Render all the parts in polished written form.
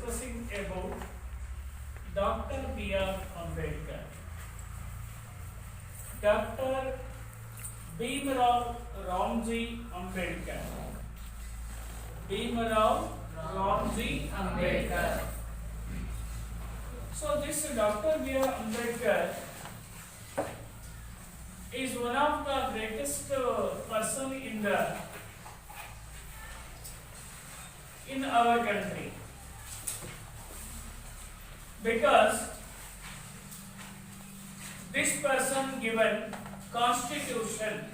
discussing about Dr. B.R. Ambedkar. Dr. Bhimrao Ramji Ambedkar. Bhimrao Ramji Ambedkar. So this Dr. B.R. Ambedkar is one of the greatest person in our country, because this person given constitution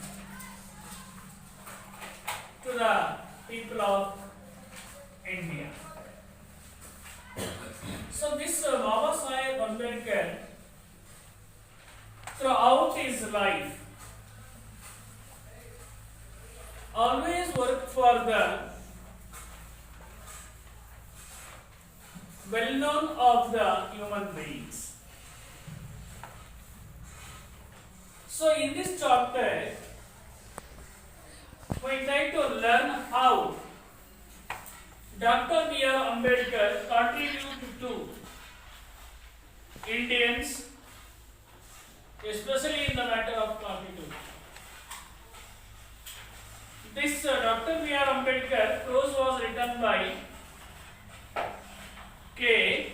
to the people of India. So this Baba Saheb Ambedkar, throughout his life, always worked for the well-known of the human beings. So in this chapter, we try to learn how Dr. B.R. Ambedkar contributed to Indians, especially in the matter of constitution. This Dr. B.R. Ambedkar prose was written by K.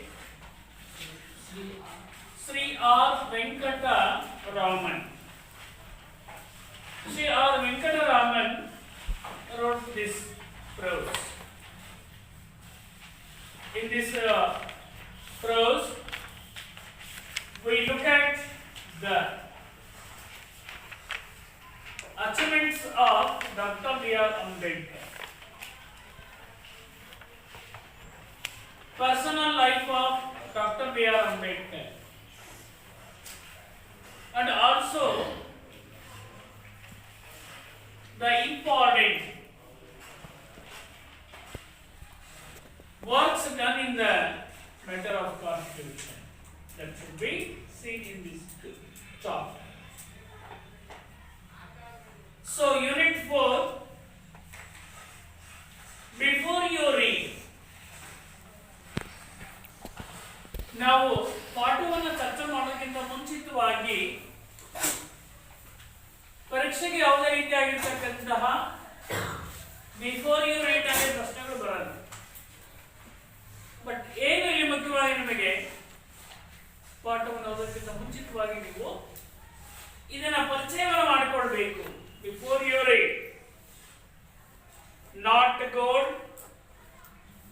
Sri R. Venkata Raman. Sri R. Venkata Raman wrote this prose. In this prose, we look at the achievements of Dr. B.R. Ambedkar. Personal life of Dr. B.R. Ambedkar, and also the important works done in the matter of constitution that should be seen in this chapter. So, unit 4, before you read, ನಾವು ಪಾಠವನ್ನು ಚರ್ಚೆ ಮಾಡೋದಕ್ಕಿಂತ ಮುಂಚಿತವಾಗಿ ಪರೀಕ್ಷೆಗೆ ಯಾವುದೇ ರೀತಿಯಾಗಿರ್ತಕ್ಕಂತಹ before you right ಆಗಿ ಪ್ರಶ್ನೆಗಳು ಬರಲ್ಲ. ಬಟ್ ಏನು ಇಲ್ಲಿ ಮುಖ್ಯವಾಗಿ ನಿಮಗೆ ಪಾಠವನ್ನು ಓದೋದಕ್ಕಿಂತ ಮುಂಚಿತವಾಗಿ ನೀವು ಇದನ್ನ ಪರಿಚಯವನ್ನು ಮಾಡಿಕೊಳ್ಬೇಕು. Before you write, not God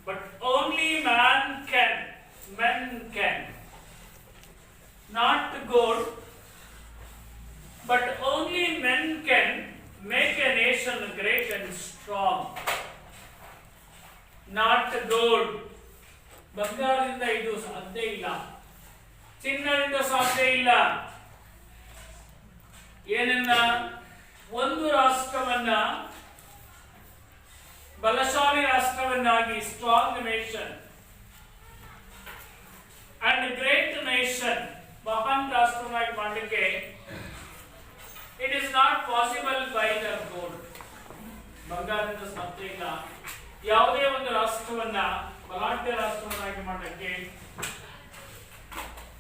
but only man can. Men can. Not gold, but only men can make a nation great and strong. Not gold. ಬಂಗಾರದಿಂದ ಇದು ಸಾಧ್ಯ ಇಲ್ಲ, ಚಿನ್ನದಿಂದ ಸಾಧ್ಯ ಇಲ್ಲ. ಏನನ್ನ ಒಂದು ರಾಷ್ಟ್ರವನ್ನ ಬಲಶಾಲಿ ರಾಷ್ಟ್ರವನ್ನಾಗಿ, strong nation and great nation, ಮಹಾನ್ ರಾಷ್ಟ್ರವಾಗಿ ಮಾಡಲಿಕ್ಕೆ it is not possible by the gold. ಬಂಗಾರದಿಂದ ಸಾಧ್ಯ ಇಲ್ಲ. ಯಾವುದೇ ಒಂದು ರಾಷ್ಟ್ರವನ್ನ ಬಲಾಢ್ಯ ರಾಷ್ಟ್ರವನ್ನಾಗಿ ಮಾಡಲಿಕ್ಕೆ,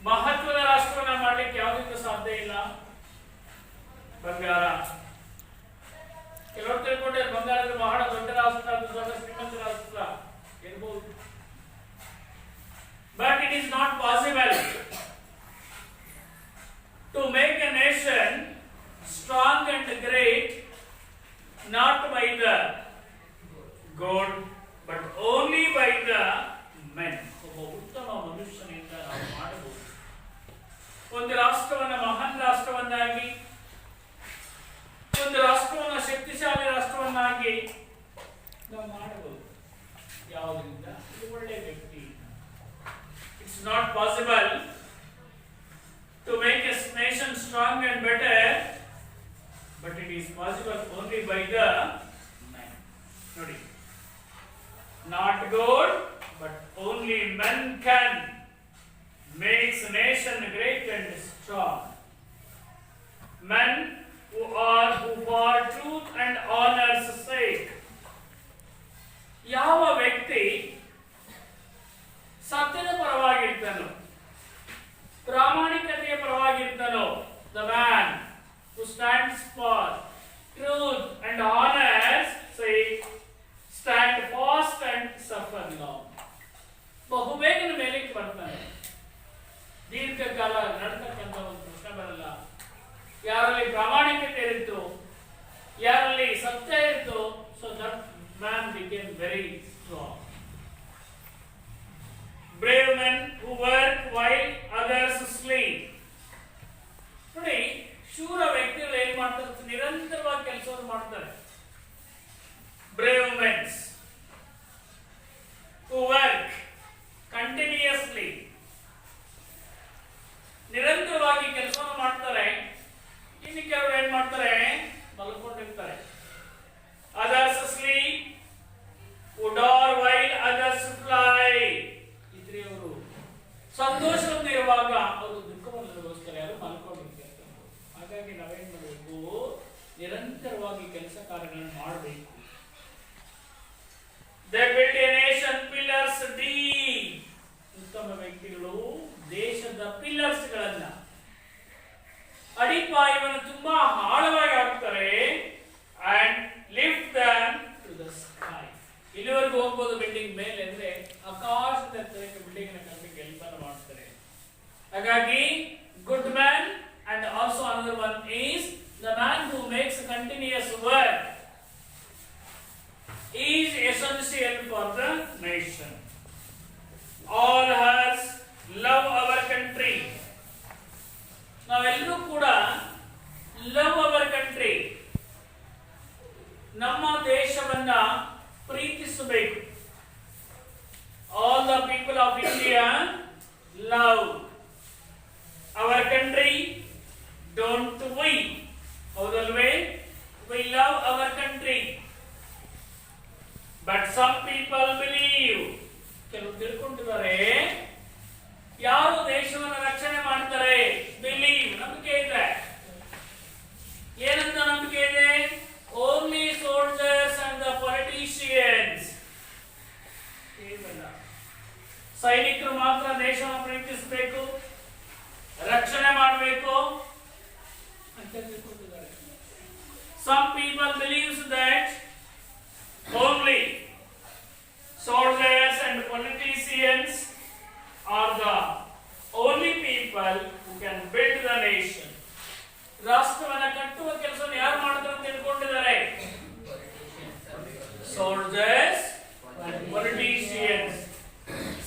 ಮಹತ್ವದ ರಾಷ್ಟ್ರವನ್ನ ಮಾಡಲಿಕ್ಕೆ ಯಾವುದರಿಂದ ಸಾಧ್ಯ ಇಲ್ಲ? ಬಂಗಾರ. ಕೆಲವರು ತಿಳ್ಕೊಂಡ್ರೆ ಬಂಗಾರದ ಬಹಳ ದೊಡ್ಡ ರಾಷ್ಟ್ರ, ಅದು ದೊಡ್ಡ ಶ್ರೀಮಂತ ರಾಷ್ಟ್ರ ಇರಬಹುದು. But it is not possible to make a nation strong and great not by the gold but only by the men. ಒಬ್ಬ ಉತ್ತಮ ಮನುಷ್ಯನಿಂದ ನಾವು ಮಾಡಬಹುದು. ಒಂದು ರಾಷ್ಟ್ರವನ್ನ ಮಹಾನ್ ರಾಷ್ಟ್ರವನ್ನಾಗಿ, ಒಂದು ರಾಷ್ಟ್ರವನ್ನ ಶಕ್ತಿಶಾಲಿ ರಾಷ್ಟ್ರವನ್ನಾಗಿ ನಾವು ಮಾಡಬಹುದು. ಯಾವುದರಿಂದ? ಇದು ಒಳ್ಳೆಯ ವ್ಯಕ್ತಿ. It's not possible to make a nation strong and better, but it is possible only by the men. Nodi. Not God, but only men can makes nation great and strong. Men who for truth and honor's sake. ಯಾವ ವ್ಯಕ್ತಿ ಬಹುಬೇಗನ ಮೇಲಕ್ಕೆ ಬರ್ತಾನೆ. ದೀರ್ಘಕಾಲ ನಡ್ತಕ್ಕಂಥ ಒಂದು ಪ್ರಶ್ನೆ ಬರಲ್ಲ. ಯಾರಲ್ಲಿ ಪ್ರಾಮಾಣಿಕತೆ ಇತ್ತು, ಯಾರಲ್ಲಿ ಸತ್ಯ ಇತ್ತು, so that man became very strong. Brave men who work while others sleep. ನೋಡಿ, ಶೂರ ವ್ಯಕ್ತಿಗಳು ಏನ್ ಮಾಡ್ತಾರೆ? ನಿರಂತರವಾಗಿ ಕೆಲಸವನ್ನು ಮಾಡ್ತಾರೆ. Brave men who work continuously. ನಿರಂತರವಾಗಿ ಕೆಲಸವನ್ನು ಮಾಡ್ತಾರೆ. ಇನ್ನು ಕೆಲವರು ಏನ್ ಮಾಡ್ತಾರೆ? ಮಲ್ಕೊಂಡಿರ್ತಾರೆ. Others sleep, who door while others fly. ಇದ್ರಿಯವರು ಸಂತೋಷದಿಂದ ಇರುವಾಗ ಅವರು ದುಃಖವನ್ನು ಅನುಭವಿಸ್ತಾರೆ, ಯಾರು ಮಲ್ಕೊಂಡಿರ್ತಾರೆ. ಹಾಗಾಗಿ ನಾವೇನ್ ಮಾಡಬೇಕು? ನಿರಂತರವಾಗಿ ಕೆಲಸ ಕಾರ್ಯಗಳನ್ನು ಮಾಡಬೇಕು. They build a nation pillars deep. ಉತ್ತಮ ವ್ಯಕ್ತಿಗಳು ದೇಶದ ಪಿಲ್ಲರ್ಸ್ ಗಳನ್ನ, ಅಡಿಪಾಯವನ್ನು ತುಂಬಾ ಆಳವಾಗಿ ಹಾಕ್ತಾರೆ. And lift them to the sky. ಇಲ್ಲಿವರೆಗೂ ಹೋಗ್ಬೋದು ಬಿಲ್ಡಿಂಗ್ ಮೇಲೆ ಅಂದ್ರೆ ಆಕಾಶದ ಎತ್ತರಕ್ಕೆ ಬಿಲ್ಡಿಂಗ್ ನ ಕಟ್ಟಕ್ಕೆ ಕೆಲಸ ಮಾಡ್ತಾರೆ. ಹಾಗಾಗಿ good man and also another one is the man who makes continuous work is essential for the nation. All has love our country. ನಾವೆಲ್ಲರೂ ಕೂಡ love our country, ನಮ್ಮ ದೇಶವನ್ನ ಪ್ರೀತಿಸಬೇಕು. All the people of India love our country, don't we? ಹೌದಲ್ವೇ? We love our country. But some people believe, ಕೆಲವು ತಿಳ್ಕೊಂಡಿದ್ದಾರೆ, ಯಾರು ದೇಶವನ್ನು ರಕ್ಷಣೆ ಮಾಡ್ತಾರೆ, ಬಿಲೀವ್, ನಂಬಿಕೆ ಇದೆ. ಏನಂತ ನಂಬಿಕೆ ಇದೆ? Only soldiers and the politicians. ಸೈನಿಕರು ಮಾತ್ರ ದೇಶವನ್ನು ಪ್ರೀತಿಸಬೇಕು, ರಕ್ಷಣೆ ಮಾಡಬೇಕು ಅಂತ ತಿಳ್ಕೊಂಡಿದ್ದಾರೆ. Some people believes that only soldiers and politicians are the only people who can build the nation. ರಾಷ್ಟ್ರವನ್ನು ಕಟ್ಟುವ ಕೆಲಸವನ್ನು ಯಾರು ಮಾಡ್ತಾರೆ ಅಂತ ತಿಳ್ಕೊಂಡಿದ್ದಾರೆ? Soldiers and politicians.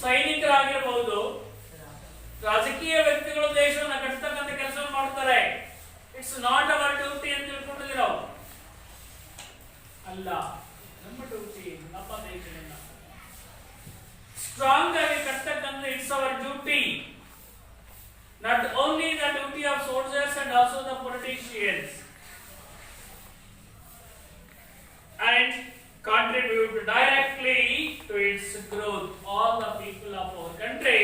ಸೈನಿಕರಾಗಿರಬಹುದು, ರಾಜಕೀಯ ವ್ಯಕ್ತಿಗಳು ದೇಶವನ್ನು ಕಟ್ಟತಕ್ಕಂಥ ಕೆಲಸವನ್ನು ಮಾಡ್ತಾರೆ. ಇಟ್ಸ್ ನಾಟ್ ಅವರ್ ಡ್ಯೂಟಿ ಅಂತ ತಿಳ್ಕೊಂಡಿದ್ದೀರ? ಅಲ್ಲ, ನಮ್ಮ ಡ್ಯೂಟಿ, ನಮ್ಮ ದೇಶವನ್ನ ಸ್ಟ್ರಾಂಗ್ ಆಗಿ ಕಟ್ಟತಕ್ಕಂಥ it's our duty. Not only the duty of soldiers and also the politicians. And contribute directly to its growth. All the people of our country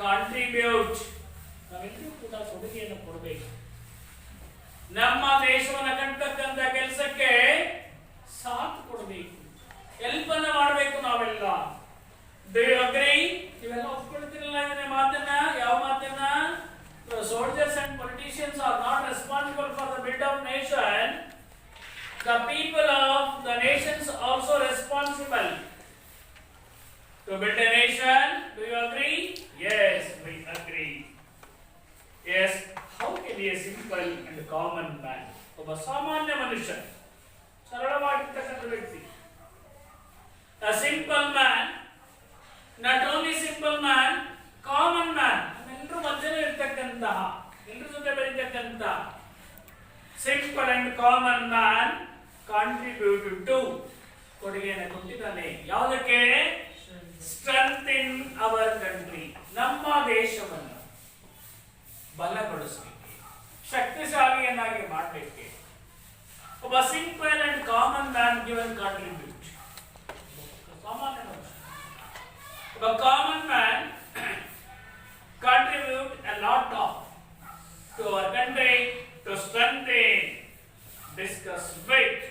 contribute. ನಾವೆಲ್ಲರೂ ಕೂಡ ಕೊಡುಗೆಯನ್ನು ಕೊಡಬೇಕು. ನಮ್ಮ ದೇಶವನ್ನು ಕಟ್ಟತಕ್ಕಂಥ ಕೆಲಸಕ್ಕೆ ಸಾಥ್ ಕೊಡಬೇಕು, ಹೆಲ್ಪ್ ಅನ್ನು ಮಾಡಬೇಕು ನಾವೆಲ್ಲ. Do you agree? ನೀವೆಲ್ಲ ಒಪ್ಕೊಳ್ತಿರಲ್ಲ ಇದನ್ನ ಮಾತನ್ನ? ಯಾವ ಮಾತನ್ನ? Soldiers and politicians are not responsible for the build of nation. The people of the nations also responsible to build a nation. Do you agree? Yes, we agree. Yes, how can a simple and common man, ಒಬ್ಬ ಸಾಮಾನ್ಯ ಮನುಷ್ಯ, ಸರಳವಾಗಿರ್ತಕ್ಕಂಥ ವ್ಯಕ್ತಿ, a simple man, not only simple man, common man, ಎಲ್ಲರೂ ಮಧ್ಯೆ ಇರ್ತಕ್ಕಂತಹ, ಎಲ್ಲರ ಜೊತೆ ಬೆರೀತಕ್ಕಂಥ simple and common man contributed to, ಕೊಡುಗೆಯನ್ನು ಕೊಟ್ಟಿದ್ದಾನೆ. ಯಾವುದಕ್ಕೆ? Strength in our country, ನಮ್ಮ ದೇಶವನ್ನು ಬಲಗೊಳಿಸಲಿಕ್ಕೆ, ಶಕ್ತಿಶಾಲಿಯನ್ನಾಗಿ ಮಾಡಲಿಕ್ಕೆ. ಒಬ್ಬ simple and common man given contribute. ಸಾಮಾನ್ಯ ಮನುಷ್ಯ, ಒಬ್ಬ common man contribute a lot of to our country to strengthen. Discuss with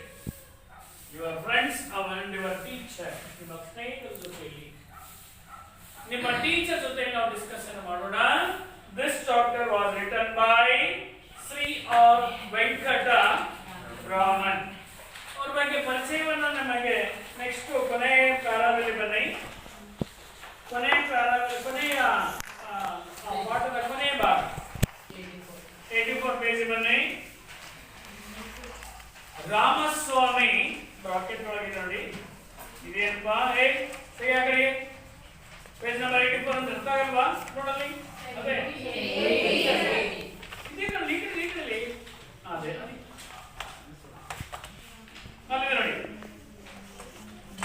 your friends and your teacher. ನಿಮ್ಮ ಸ್ನೇಹಿತರ ಜೊತೆಯಲ್ಲಿ, ನಿಮ್ಮ ಟೀಚರ್ ಜೊತೆ ನಾವು ಡಿಸ್ಕಷನ್ ಮಾಡೋಣ. This chapter was written by Sri R. Venkata Raman. ಅವ್ರ ಬಗ್ಗೆ ಪರಿಚಯವನ್ನು ನಮಗೆ ನೆಕ್ಸ್ಟ್ ಕೊನೆಯ ಪ್ಯಾರಾದಲ್ಲಿ ಬನ್ನಿ. ಕೊನೆಯ ಪಾಠದ ಕೊನೆಯ ಭಾಗ 84 ಪೇಜ್ ಬನ್ನಿ. ರಾಮಸ್ವಾಮಿ ಬ್ರಾಕೆಟ್ ಒಳಗೆ ನೋಡಿ ಇದೇನಪ್ಪಾ, ಸರಿ ಆ ಕಡೆ ಪೇಜ್ ನಂಬರ್ 84 ಅಂತ ಅರ್ಥ ಆಗಲ್ವಾ? ನೋಡಲ್ಲಿ ಅದೇ ಇದೇ ಅದೇ ಅಲ್ಲಿ ನೋಡಿ.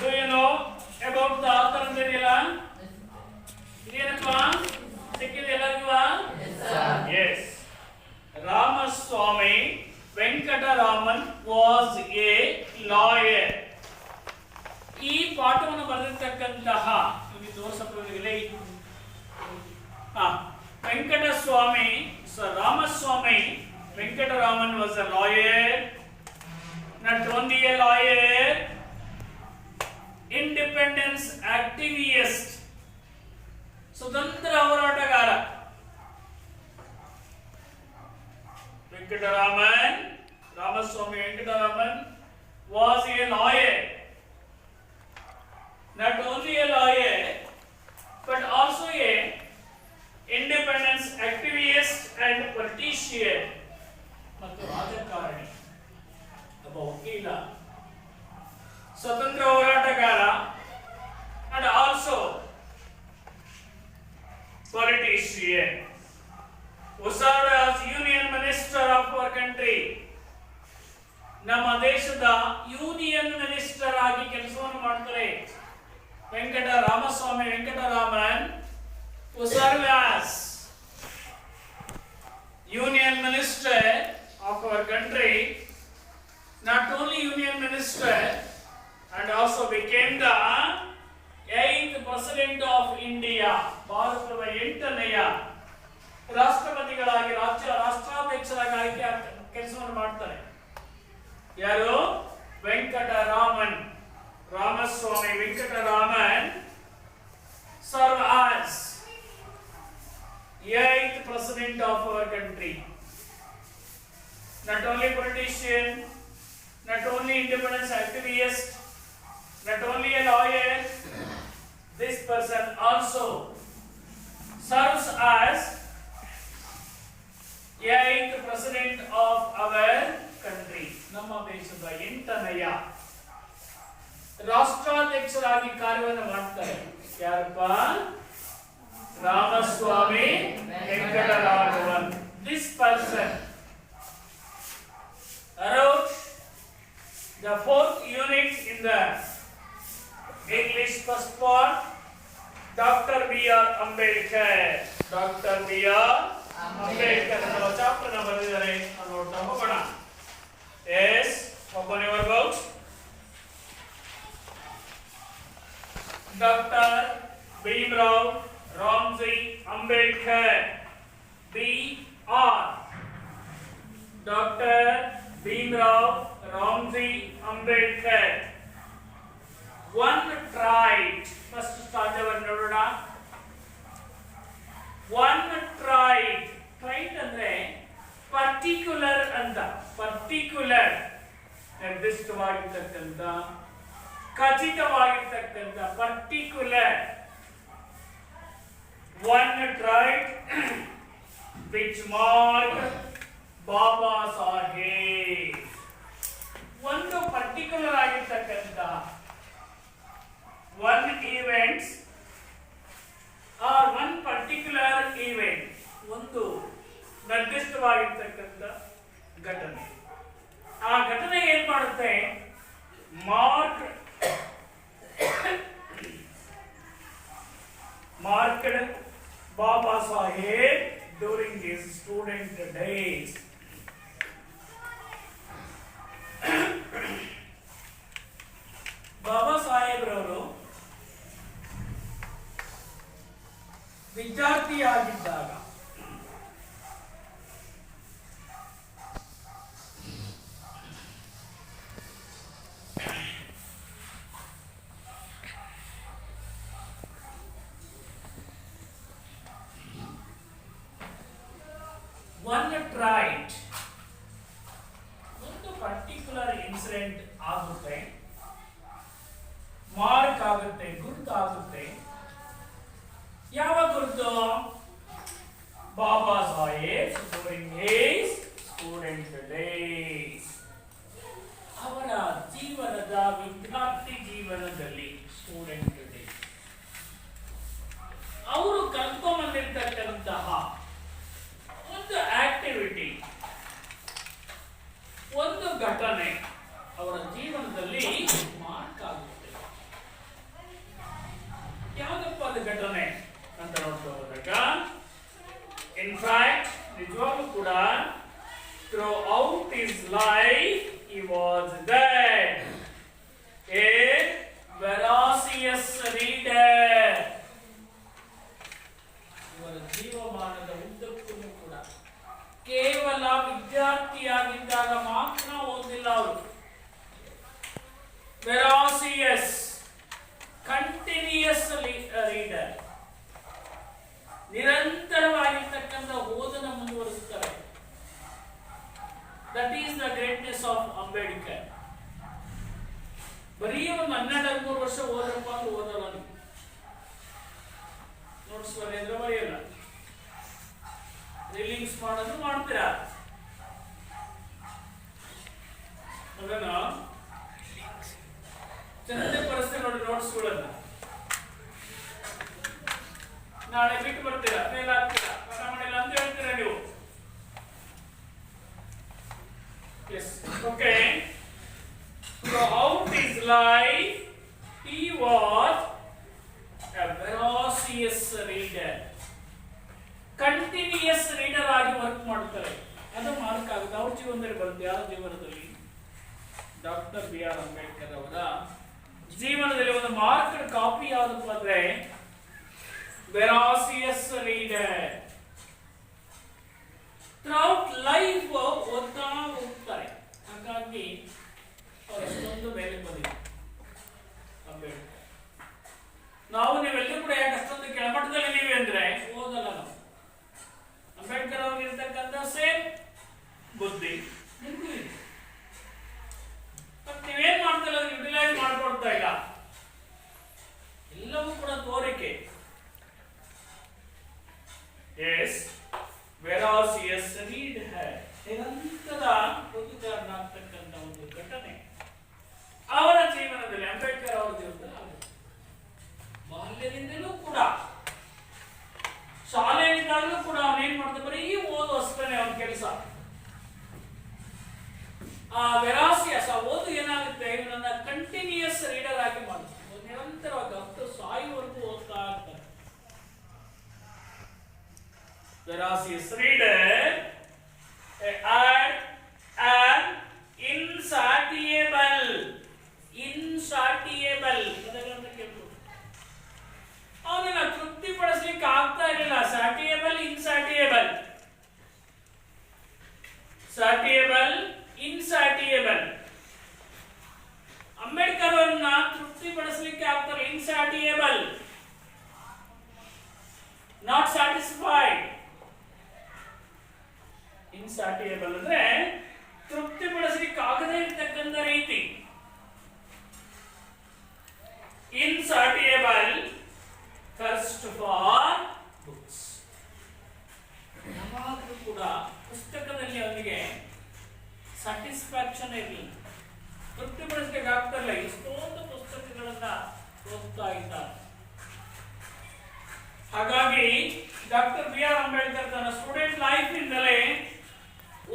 Do you know about the author ಅಂತ ಇದೆಯಲ್ಲ, ಇದೇನಪ್ಪ ಸಿಕ್ಕಿದೆ ಎಲ್ಲರಿಗೂ? Yes. Ramaswamy Venkataraman was a lawyer. ಈ ಪಾಠವನ್ನು ಬರೆದಿರ್ತಕ್ಕಂತಹ ವೆಂಕಟಸ್ವಾಮಿ ರಾಮಸ್ವಾಮಿ ವೆಂಕಟರಾಮನ್ ವಾಸ್ a lawyer, not only a lawyer, independence activist, ಸ್ವತಂತ್ರ ಹೋರಾಟಗಾರ. Venkataraman Ramaswamy Venkataraman was a lawyer, not only a lawyer but also a independence activist and politician, ಮತ್ತು ರಾಜಕಾರಣಿ, ಒಬ್ಬ ವಕೀಲ, ಸ್ವತಂತ್ರ ಹೋರಾಟಗಾರ and also politician who served as union minister of our country. ನಮ್ಮ ದೇಶದ ಯೂನಿಯನ್ ಮಿನಿಸ್ಟರ್ ಆಗಿ ಕೆಲಸವನ್ನು ಮಾಡ್ತಾರೆ Ramaswamy Venkataraman, who served as union minister of our country, not only union minister and also became the 8th president of India. ಭಾರತದ 8ನೇಯ ರಾಷ್ಟ್ರಪತಿಗಳಾಗಿ ರಾಷ್ಟ್ರಾಧ್ಯಕ್ಷರಾಗಿ ಆಯ್ಕೆ ಕೆಲಸವನ್ನು ಮಾಡ್ತಾರೆ. ಯಾರು? Venkataraman. Ramaswamy Venkataraman served as 8th president of our country. Not only politician, not only independence activist, not only a lawyer, this person also serves as 8th president of our country. ನಮ್ಮ ದೇಶದ 8ನೇಯ ರಾಷ್ಟ್ರಾಧ್ಯಕ್ಷರಾಗಿ ಕಾರ್ಯವನ್ನು ಮಾಡ್ತಾರೆ. ಯಾರಪ್ಪ? Ramaswamy Venkataraman. This person wrote the 4th unit in the English first part. Dr. B.R. Ambedkar. Dr. B.R. Ambedkar ಅನ್ನೋ chapter ನ ಬರೆದಿದ್ದಾರೆ. ನೋಡ್ತಾ ಹೋಗೋಣ. Yes, open your books. Dr. Bhimrao Ramji Ambedkar. B.R. Dr. Bhimrao Ramji Ambedkar. One tried. First start our ನೋಡೋಣ. One tried. Tried ಅಂದ್ರೆ particular ಅಂತ. Particular ನಿರ್ದಿಷ್ಟವಾಗಿರ್ತಕ್ಕಂಥ, ಖಚಿತವಾಗಿರ್ತಕ್ಕಂಥ, particular. One tried which marked Baba Saheb. ಒಂದು ಪರ್ಟಿಕ್ಯುಲರ್ ಆಗಿರ್ತಕ್ಕಂಥ one events or one particular event, ಒಂದು ನಿರ್ದಿಷ್ಟವಾಗಿರ್ತಕ್ಕಂಥ ಘಟನೆ. ಆ ಘಟನೆ ಏನ್ ಮಾಡುತ್ತೆ? Marked Baba Saheb during his student days. Baba ಸಾಹೇಬ್ರವರು ವಿದ್ಯಾರ್ಥಿಯಾಗಿದ್ದಾಗ one tried, ಒಂದು ಪರ್ಟಿಕ್ಯುಲರ್ ಇನ್ಸಿಡೆಂಟ್ ಆಗುತ್ತೆ. ಯಾವುದು? Baba Saheb during his student days. ಅವರ ಜೀವನದ ವಿದ್ಯಾರ್ಥಿ ಜೀವನದಲ್ಲಿ ಸ್ಟೂಡೆಂಟ್ ಡೇಸ್ ಅವರು ಕಲ್ತ್ಕೊಂಡ್ಬಂದಿರ್ತಕ್ಕಂತಹ ಒಂದು ಆಕ್ಟಿವಿಟಿ, ಒಂದು ಘಟನೆ ಅವರ ಜೀವನದಲ್ಲಿ ಮಾರ್ಕ್ ಆಗುತ್ತೆ. ಯಾವುದಪ್ಪ ಅದು ಘಟನೆ ಅಂತ ನೋಡ್ತಾ ಹೋದಾಗ, ಇನ್ಫ್ಯಾಕ್ಟ್ ನಿಜವಾಗ್ಲೂ ಕೂಡ throughout his life he was that a voracious reader. ಇವರ ಜೀವಮಾನದ ಉದ್ದಕ್ಕೂ ಕೂಡ ಕೇವಲ ವಿದ್ಯಾರ್ಥಿಯಾಗಿದ್ದಾಗ ಮಾತ್ರ ಓದಿಲ್ಲ ಅವರು. ವೆರಾಸಿಯಸ್, ಕಂಟಿನ್ಯೂಯಸ್ ರೀಡರ್, ನಿರಂತರವಾಗಿರ್ತಕ್ಕಂಥ ಓದನ್ನು ಮುಂದುವರಿಸುತ್ತಾರೆ. That is the greatness of Ambedkar. ಬರೀ ಒಂದು 12-13 ವರ್ಷ ಓದಪ್ಪ ಅಂದ್ರೆ ಓದಲ್ಲ ನೀವು. ನೋಟ್ಸ್ ಬರೆಯೋದ್ರೆ ಬರೆಯಲ್ಲ, ರೀಲಿಂಗ್ಸ್ ಮಾಡೋದು ಮಾಡ್ತೀರಾ. ಅದನ್ನ ಚೆನ್ನಾಗಿ ಪರಿಸ್ಥಿತಿ ನೋಡಿ ನೋಟ್ಸ್ಗಳನ್ನ. ನಾಳೆ ಬಿಟ್ಟು ಬರ್ತೀರಾ, ಫೇಲ್ ಆಗ್ತೀರಾ, ಪಾಠ ಮಾಡಿಲ್ಲ ಅಂತ ಹೇಳ್ತೀರಾ ನೀವು. Yes. Okay. Throughout his life, he was a voracious reader. Continuous reader ಆಗಿ ವರ್ಕ್ ಮಾಡ್ತಾರೆ. ಅದು ಮಾರ್ಕ್ ಆಗುತ್ತೆ ಅವ್ರ ಜೀವನದಲ್ಲಿ ಬರುತ್ತೆ. ಯಾರ ಜೀವನದಲ್ಲಿ? Doctor B.R. ಅಂಬೇಡ್ಕರ್ ಅವರ ಜೀವನದಲ್ಲಿ ಒಂದು ಮಾರ್ಕ್ ಕಾಪಿ ಯಾವುದಪ್ಪ ಅಂದ್ರೆ voracious reader. ಥ್ರೂಔಟ್ ಲೈಫ್ ಓದ್ತಾ ಹೋಗ್ತಾರೆ. ಹಾಗಾಗಿ ಅವರು ಎಷ್ಟೊಂದು ಮೇಲೆ ಬಂದಿದೆ ಅಂಬೇಡ್ಕರ್. ನಾವು ನೀವೆಲ್ಲರೂ ಕೂಡ ಯಾಕೆ ಅಷ್ಟೊಂದು ಕೆಳಮಟ್ಟದಲ್ಲಿದ್ದೀವಿ ಅಂದ್ರೆ ಓದಲ್ಲ ನಾವು. ಅಂಬೇಡ್ಕರ್ ಅವ್ರಿಗೆ ಇರ್ತಕ್ಕಂಥ ಸೇಮ್ ಬುದ್ಧಿ ನಿಮಗೂ ಇದೆ. ಬಟ್ ನೀವೇನ್ ಮಾಡ್ತಾ ಇಲ್ಲ, ಯುಟಿಲೈಸ್ ಮಾಡ್ಕೊಡ್ತಾ ಇಲ್ಲ. ಎಲ್ಲವೂ ಕೂಡ ತೋರಿಕೆ. ಎಸ್, ವೆರಾಸಿಯಸ್ ರೀಡರ್, ನಿರಂತರ ಓದುಗಾರನಾಗ್ತಕ್ಕಂಥ ಒಂದು ಘಟನೆ ಅವರ ಜೀವನದಲ್ಲಿ, ಅಂಬೇಡ್ಕರ್ ಅವರ ಜೀವನದಲ್ಲಿ ಆಗುತ್ತೆ. ಬಾಲ್ಯದಿಂದಲೂ ಕೂಡ, ಶಾಲೆಯಿಂದಾಗಲೂ ಕೂಡ ಅವನೇನ್ ಮಾಡ್ತಾ ಬರೀ ಓದು ಅಷ್ಟೇ ಅವನ ಕೆಲಸ. ಆ ವೆರಾಸಿಯಸ್, ಆ ಓದು ಏನಾಗುತ್ತೆ, ಇವನನ್ನ ಕಂಟಿನ್ಯೂಯಸ್ ರೀಡರ್ ಆಗಿ ಮಾಡುತ್ತೆ. ನಿರಂತರವಾಗಿ ಹತ್ತು ಸಾಯುವರೆಗೂ ಓದ್ತಾ ಇರ್ತಾರೆ. Voracious reader, and insatiable ಪದಗಳನ್ನು ಕೇಳ್ಬೋದು. ಅವನನ್ನ ತೃಪ್ತಿಪಡಿಸ್ಲಿಕ್ಕೆ ಆಗ್ತಾ ಇರಲಿಲ್ಲ. ಸ್ಯಾಟಿಯಬಲ್, ಇನ್ಸ್ಯಾಟಿಯಬಲ್. ಅಂಬೇಡ್ಕರ್ ಅವರನ್ನ ತೃಪ್ತಿಪಡಿಸ್ಲಿಕ್ಕೆ ಆಗ್ತಾರೆ. ಇನ್ಸ್ಯಾಟಿಯಬಲ್, ನಾಟ್ ಸ್ಯಾಟಿಸ್ಫೈಡ್. ಇನ್ಸ್ಯಾಟಿಯಬಲ್ ಅಂದ್ರೆ ತೃಪ್ತಿಪಡಿಸಲಿಕ್ಕೆ ಆಗದೇ ಇರತಕ್ಕಂಥ ರೀತಿ. ಇನ್ಸ್ಯಾಟಿಯಬಲ್, ಥರ್ಸ್ಟ್ ಫಾರ್ ಬುಕ್ಸ್. ಯಾವಾಗಲೂ ಕೂಡ ಪುಸ್ತಕದಲ್ಲಿ ಅವನಿಗೆ ಸ್ಯಾಟಿಸ್ಫ್ಯಾಕ್ಷನ್ ಇರಲಿಲ್ಲ, ತೃಪ್ತಿಪಡಿಸಲಿಕ್ಕೆ ಆಗ್ತಿರಲಿಲ್ಲ. ಎಷ್ಟೊಂದು ಪುಸ್ತಕಗಳನ್ನ ಓದ್ತಾ ಇದ್ದಾರೆ. ಹಾಗಾಗಿ ಡಾಕ್ಟರ್ B.R. ಅಂಬೇಡ್ಕರ್ ತನ್ನ ಸ್ಟೂಡೆಂಟ್ ಲೈಫ್ ಇಂದಲೇ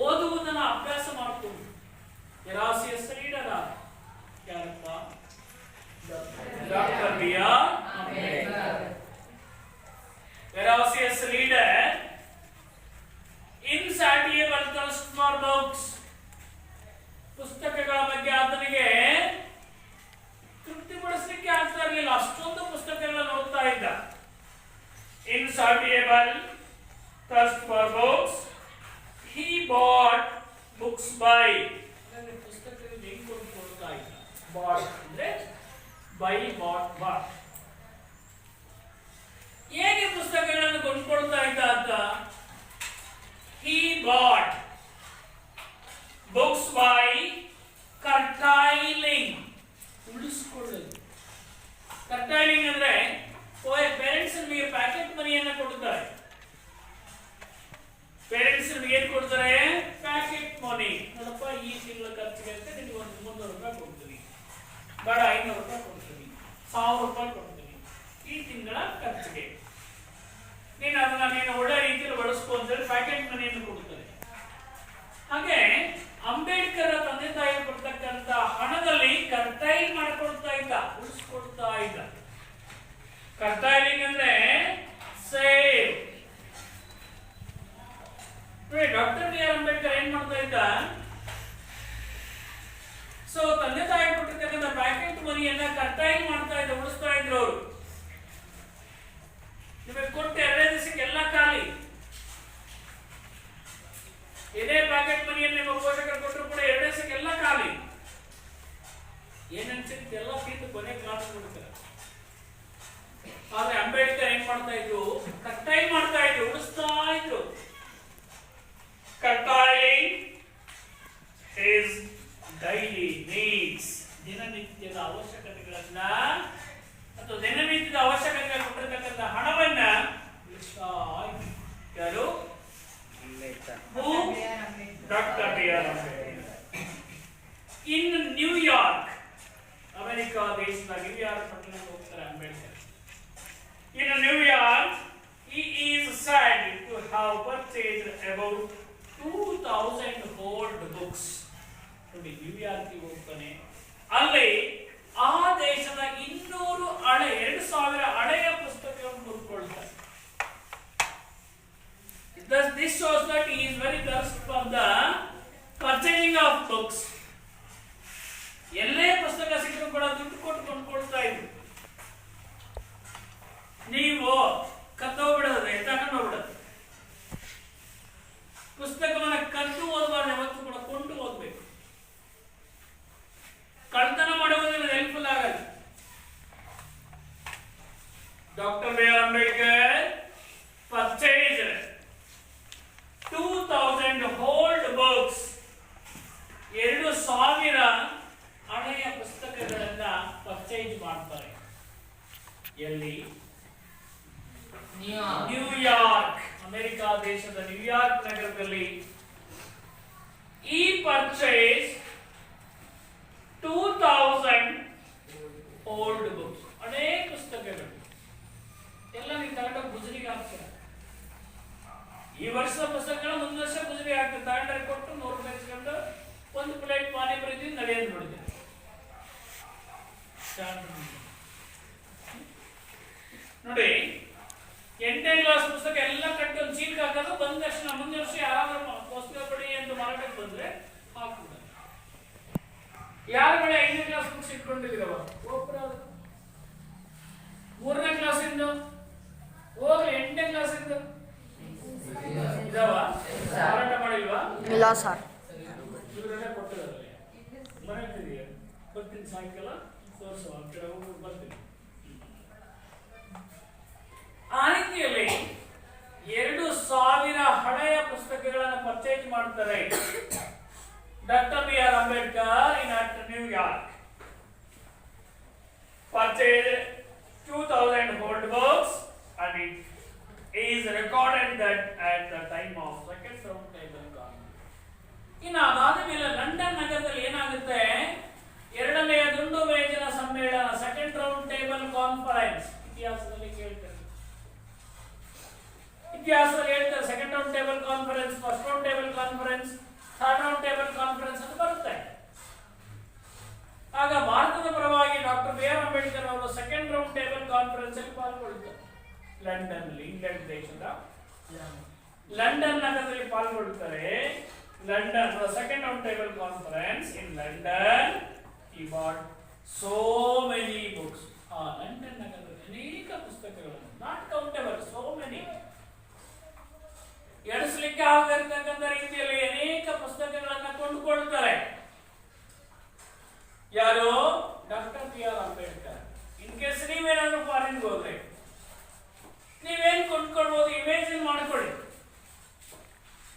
ಓದುವುದನ್ನು ಅಭ್ಯಾಸ ಮಾಡಿಕೊಂಡು ವೆರಾಸಿಯಸ್ ರೀಡರ್ ಯಾರಪ್ಪ? Doctor B.R. Ambedkar. Voracious reader, insatiable thirst for books. ಪುಸ್ತಕಗಳ ಬಗ್ಗೆ ಆತನಿಗೆ ತೃಪ್ತಿಪಡಿಸಲಿಕ್ಕೆ ಆಗ್ತಾ ಇರಲಿಲ್ಲ, ಅಷ್ಟೊಂದು ಪುಸ್ತಕಗಳನ್ನು ಓದ್ತಾ ಇದ್ದ. Insatiable thirst for books, he bought books by. ಪುಸ್ತಕಗಳು ಹೆಂಗ್ ಕೊಂಡ್ಕೊಳ್ತಾ ಇದ್ದ? ಬಾಟ್ ಅಂದ್ರೆ ಬೈ, ಬಾಟ್. ಹೇಗೆ ಪುಸ್ತಕಗಳನ್ನು ಕೊಂಡ್ಕೊಳ್ತಾ ಇದ್ದ ಅಂತ? He bought books by curtailing. ಉಳಿಸ್ಕೊಳ್ಳೋದು. curtailing ಅಂದ್ರೆ ಪೇರೆಂಟ್ಸ್ ನಿಮಗೆ ಪ್ಯಾಕೆಟ್ ಮನಿ ಮನಿಯನ್ನು ಕೊಡ್ತಾರೆ. ಪೇರೆಂಟ್ಸ್ ಏನು ಕೊಡ್ತಾರೆ? ಪ್ಯಾಕೆಟ್ ಮನಿ. ನೋಡಪ್ಪ, ಈ ತಿಂಗಳ ಖರ್ಚಿಗೆ ಅಂತ ನಿಮಗೆ ಒಂದು 300 ರೂಪಾಯಿ ಕೊಡ್ತೀನಿ, ಬೇಡ 500 ರೂಪಾಯಿ ಕೊಡ್ತೀನಿ, 1000 ರೂಪಾಯಿ ಕೊಡ್ತೀನಿ ಈ ತಿಂಗಳ ಖರ್ಚಿಗೆ, ನೀನು ಅದನ್ನ ನೀನು ಒಳ್ಳೆ ರೀತಿಯಲ್ಲಿ ಬಳಸ್ಕೊ ಅಂತೇಳಿ ಪ್ಯಾಕೆಟ್ ಮನಿಯನ್ನು ಕೊಡ್ತಾರೆ. ಹಾಗೆ ಅಂಬೇಡ್ಕರ್ ತಂದೆ ತಾಯಿ ಕೊಡ್ತಕ್ಕಂತ ಹಣದಲ್ಲಿ ಕರ್ಟೈಲ್ ಮಾಡ್ಕೊಳ್ತಾ ಇದ್ದ, ಉಳಿಸ್ಕೊಳ್ತಾ ಇದ್ದ. ಕರ್ಟೈಲಿಂಗ್ ಅಂದ್ರೆ save. Doctor B R Ambedkar ಏನ್ ಮಾಡ್ತಾ ಇದ್ದ? ಸೊ ತಂದೆ ತಾಯಿ ಕೊಟ್ಟಿರ್ತಕ್ಕಂಥ ಪ್ಯಾಕೆಟ್ ಮನಿಯನ್ನ ಕರ್ಟೈಲ್ ಮಾಡ್ತಾ ಇದ್ದ, ಉಳಿಸ್ತಾ ಇದ್ರು ಅವರು. ನಿಮಗೆ ಕೊಟ್ಟು 2 ದಿವಸಕ್ಕೆ ಎಲ್ಲ ಖಾಲಿ. ಇದೇ ಪ್ಯಾಕೆಟ್ ಮನಿಯನ್ನು ನಿಮ್ಮ ಪೋಷಕರು ಕೊಟ್ಟರು ಕೂಡ 2 ದಿವಸಕ್ಕೆ ಎಲ್ಲ ಖಾಲಿ. ಏನನ್ಸಿರುತ್ತೆ ಎಲ್ಲ ತಿಂದು ಕೊನೆ ಕ್ಲಾಸ್ ಕೊಡ್ತಾರೆ. ಆದ್ರೆ ಅಂಬೇಡ್ಕರ್ ಏನ್ ಮಾಡ್ತಾ ಇದ್ರು? ಕರ್ಟೈಲ್ ಮಾಡ್ತಾ ಇದ್ರು, ಉಳಿಸ್ತಾ ಇದ್ರು. ಕರ್ಟೈಲಿಂಗ್ ಹಿಸ್ ಡೈಲಿ ನೀಡ್ಸ್, ದಿನನಿತ್ಯದ ಅವಶ್ಯಕತೆಗಳನ್ನ ಅಥವಾ ದಿನನಿತ್ಯದ ಅವಶ್ಯಕತೆಗಳ ಕೊಟ್ಟಿರ್ತಕ್ಕಂಥ ಹಣವನ್ನ ಉಳಿಸ್ತಾ ಇದ್ರು. ಯಾರು? Doctor B R Ambedkar. In New York, America ದೇಶದ ನ್ಯೂಯಾರ್ಕ್ ಪಟ್ಟಣಕ್ಕೆ ಹೋಗ್ತಾರೆ Ambedkar. In New York, he is said to have purchased about 2000 old books. ನೋಡಿ, ನ್ಯೂಯಾರ್ಕಿಗೆ ಹೋಗ್ತಾನೆ, ಅಲ್ಲಿ ಆ ದೇಶದ 2000 ಹಳೆಯ ಪುಸ್ತಕಗಳನ್ನು ಕೊಂಡ್ಕೊಳ್ತಾರೆ. Thus, this shows that he is very thirst for the purchasing of books. ಎಲ್ಲೇ ಪುಸ್ತಕ ಸಿಕ್ಕರೂ ಕೂಡ ದುಡ್ಡು ಕೊಟ್ಟು ಕೊಂಡ್ಕೊಳ್ತಾ ಇದ್ರು. ನೀವು ಕತ್ತೋಗ್ಬಿಡೋದು, ತಗೊಂಡು ಹೋಗ್ಬಿಡೋದು. ಪುಸ್ತಕವನ್ನ ಕದ್ದು ಓದಬಾರ್ದು, ಯಾವತ್ತೂ ಕೂಡ ಕೊಂಡು ಓದ್ಬೇಕು. ಕಳ್ತನ ಮಾಡುವುದರಿಂದ ಹೆಲ್ಪ್ಫುಲ್ ಆಗಲ್ಲ. Doctor B R Ambedkar purchased 2000 old books, 2000 ಹಳೆಯ ಪುಸ್ತಕಗಳನ್ನ ಪರ್ಚೇಸ್ ಮಾಡ್ತಾರೆ. ಎಲ್ಲಿ? ನ್ಯೂಯಾರ್ಕ್, ಅಮೆರಿಕಾ ದೇಶದ ನ್ಯೂಯಾರ್ಕ್ ನಗರದಲ್ಲಿ. ಈ ಪರ್ಚೇಸ್ 2000 ಓಲ್ಡ್ ಬುಕ್ಸ್, ಅನೇಕ ಪುಸ್ತಕಗಳು ಎಲ್ಲ ನೀವು ತಗೊಂಡೋಗಿ ಗುಜರಿಗೆ ಹಾಕ್ತಾರೆ. ಈ ವರ್ಷದ ಪುಸ್ತಕಗಳು ಮುಂದಿನ ವರ್ಷ ಗುಜರಿಗೆ ಹಾಕ್ತಾರೆ. ತಗೊಂಡ್ರೆ ಕೊಟ್ಟು 100 ರೂಪಾಯಿ ಇಸ್ಕೊಂಡು ಒಂದು ಪ್ಲೇಟ್ ಪಾನಿಪುರಿ ನಡೆಯೋದು ನೋಡಿದೆ. ನೋಡಿ, 8ನೇ ಕ್ಲಾಸ್ ಪುಸ್ತಕ ಎಲ್ಲ ಕಟ್ಟಿ ಒಂದು ಚೀಲ್ಗೆ ಹಾಕೋದು, ಬಂದ ತಕ್ಷಣ ಮುಂದಿನ ವರ್ಷ ಯಾರಾದ್ರೂ ಪುಸ್ತಕ ಪಡಿ ಅಂತ ಮಾರಾಟಕ್ಕೆ ಬಂದ್ರೆ ಹಾಕ್ಬಿಡ. ಯಾರ ಕಡೆ 5ನೇ ಕ್ಲಾಸ್ ಬುಕ್ಸ್ ಇಟ್ಕೊಂಡಿದ್ದೀರವ? ಒಬ್ಬರ 3ನೇ ಕ್ಲಾಸ್ ಇಂದ ಹೋಗ್ಲಿ, 8ನೇ ಕ್ಲಾಸ್ ಇಂದ ಇದಾವ? ಮಾರಾಟ ಮಾಡಿಲ್ವಾ? ಇಲ್ಲ ಸರ್. ಇವರೆಲ್ಲ ಕೊಟ್ಟಿದ್ದಾರೆ. ಮನೆ ಬರ್ತೀನಿ ಸಾಯಂಕಾಲ ತೋರಿಸುವ, ಕಡೆ ಹೋಗಿ ಬರ್ತೀನಿ. ಆ ರೀತಿಯಲ್ಲಿ 2000 ಹಳೆಯ ಪುಸ್ತಕಗಳನ್ನು ಪರ್ಚೇಸ್ ಮಾಡ್ತಾರೆ doctor B R Ambedkar in New York. Purchase 2000 old books and it is recorded that at the time of second round table conference. ಇನ್ನು ಅದಾದ ಮೇಲೆ ಲಂಡನ್ ನಗರದಲ್ಲಿ ಏನಾಗುತ್ತೆ? 2ನೇ ದುಂಡು ಮೇಜಿನ ಸಮ್ಮೇಳನ, ಸೆಕೆಂಡ್ ರೌಂಡ್ ಟೇಬಲ್ ಕಾನ್ಫರೆನ್ಸ್. ಇತಿಹಾಸದಲ್ಲಿ ಕೇಳ್ತಾರೆ, second round table conference, first round table conference, third round table conference ಅಂತ ಬರುತ್ತೆ. ಆಗ ಭಾರತದ ಪರವಾಗಿ ಡಾಕ್ಟರ್ ಬಿ ಆರ್ ಅಂಬೇಡ್ಕರ್ ಅವರು ಸೆಕೆಂಡ್ ರೌಂಡ್ ಟೇಬಲ್ ಕಾನ್ಫರೆನ್ಸ್ ಅಲ್ಲಿ ಪಾಲ್ಗೊಳ್ತಾರೆ. ಲಂಡನ್, ಇಂಗ್ಲೆಂಡ್ ದೇಶದ ಲಂಡನ್ ನಗರದಲ್ಲಿ ಪಾಲ್ಗೊಳ್ತಾರೆ. London second round table conference in London. he bought so many books. ಆ ಲಂಡನ್ ನಗರದಲ್ಲಿ ಅನೇಕ ಪುಸ್ತಕಗಳನ್ನು, ನಾಟ್ ಕೌಂಟೇಬಲ್, ಸೋ ಮೆನಿ, ಎಣಿಸಲಿಕ್ಕೆ ಆಗದಿರ್ತಕ್ಕಂಥ ರೀತಿಯಲ್ಲಿ ಅನೇಕ ಪುಸ್ತಕಗಳನ್ನು ಕೊಂಡುಕೊಳ್ತಾರೆ. ಯಾರು? Doctor B R Ambedkar. In case ನೀವೇನಾದ್ರೂ ಫಾರಿನ್ ಹೋದ್ರೆ ನೀವೇನ್ ಕೊಂಡ್ಕೊಳ್ಬಹುದು? ಇಮೇಜಿನ್ ಮಾಡ್ಕೊಳ್ಳಿ,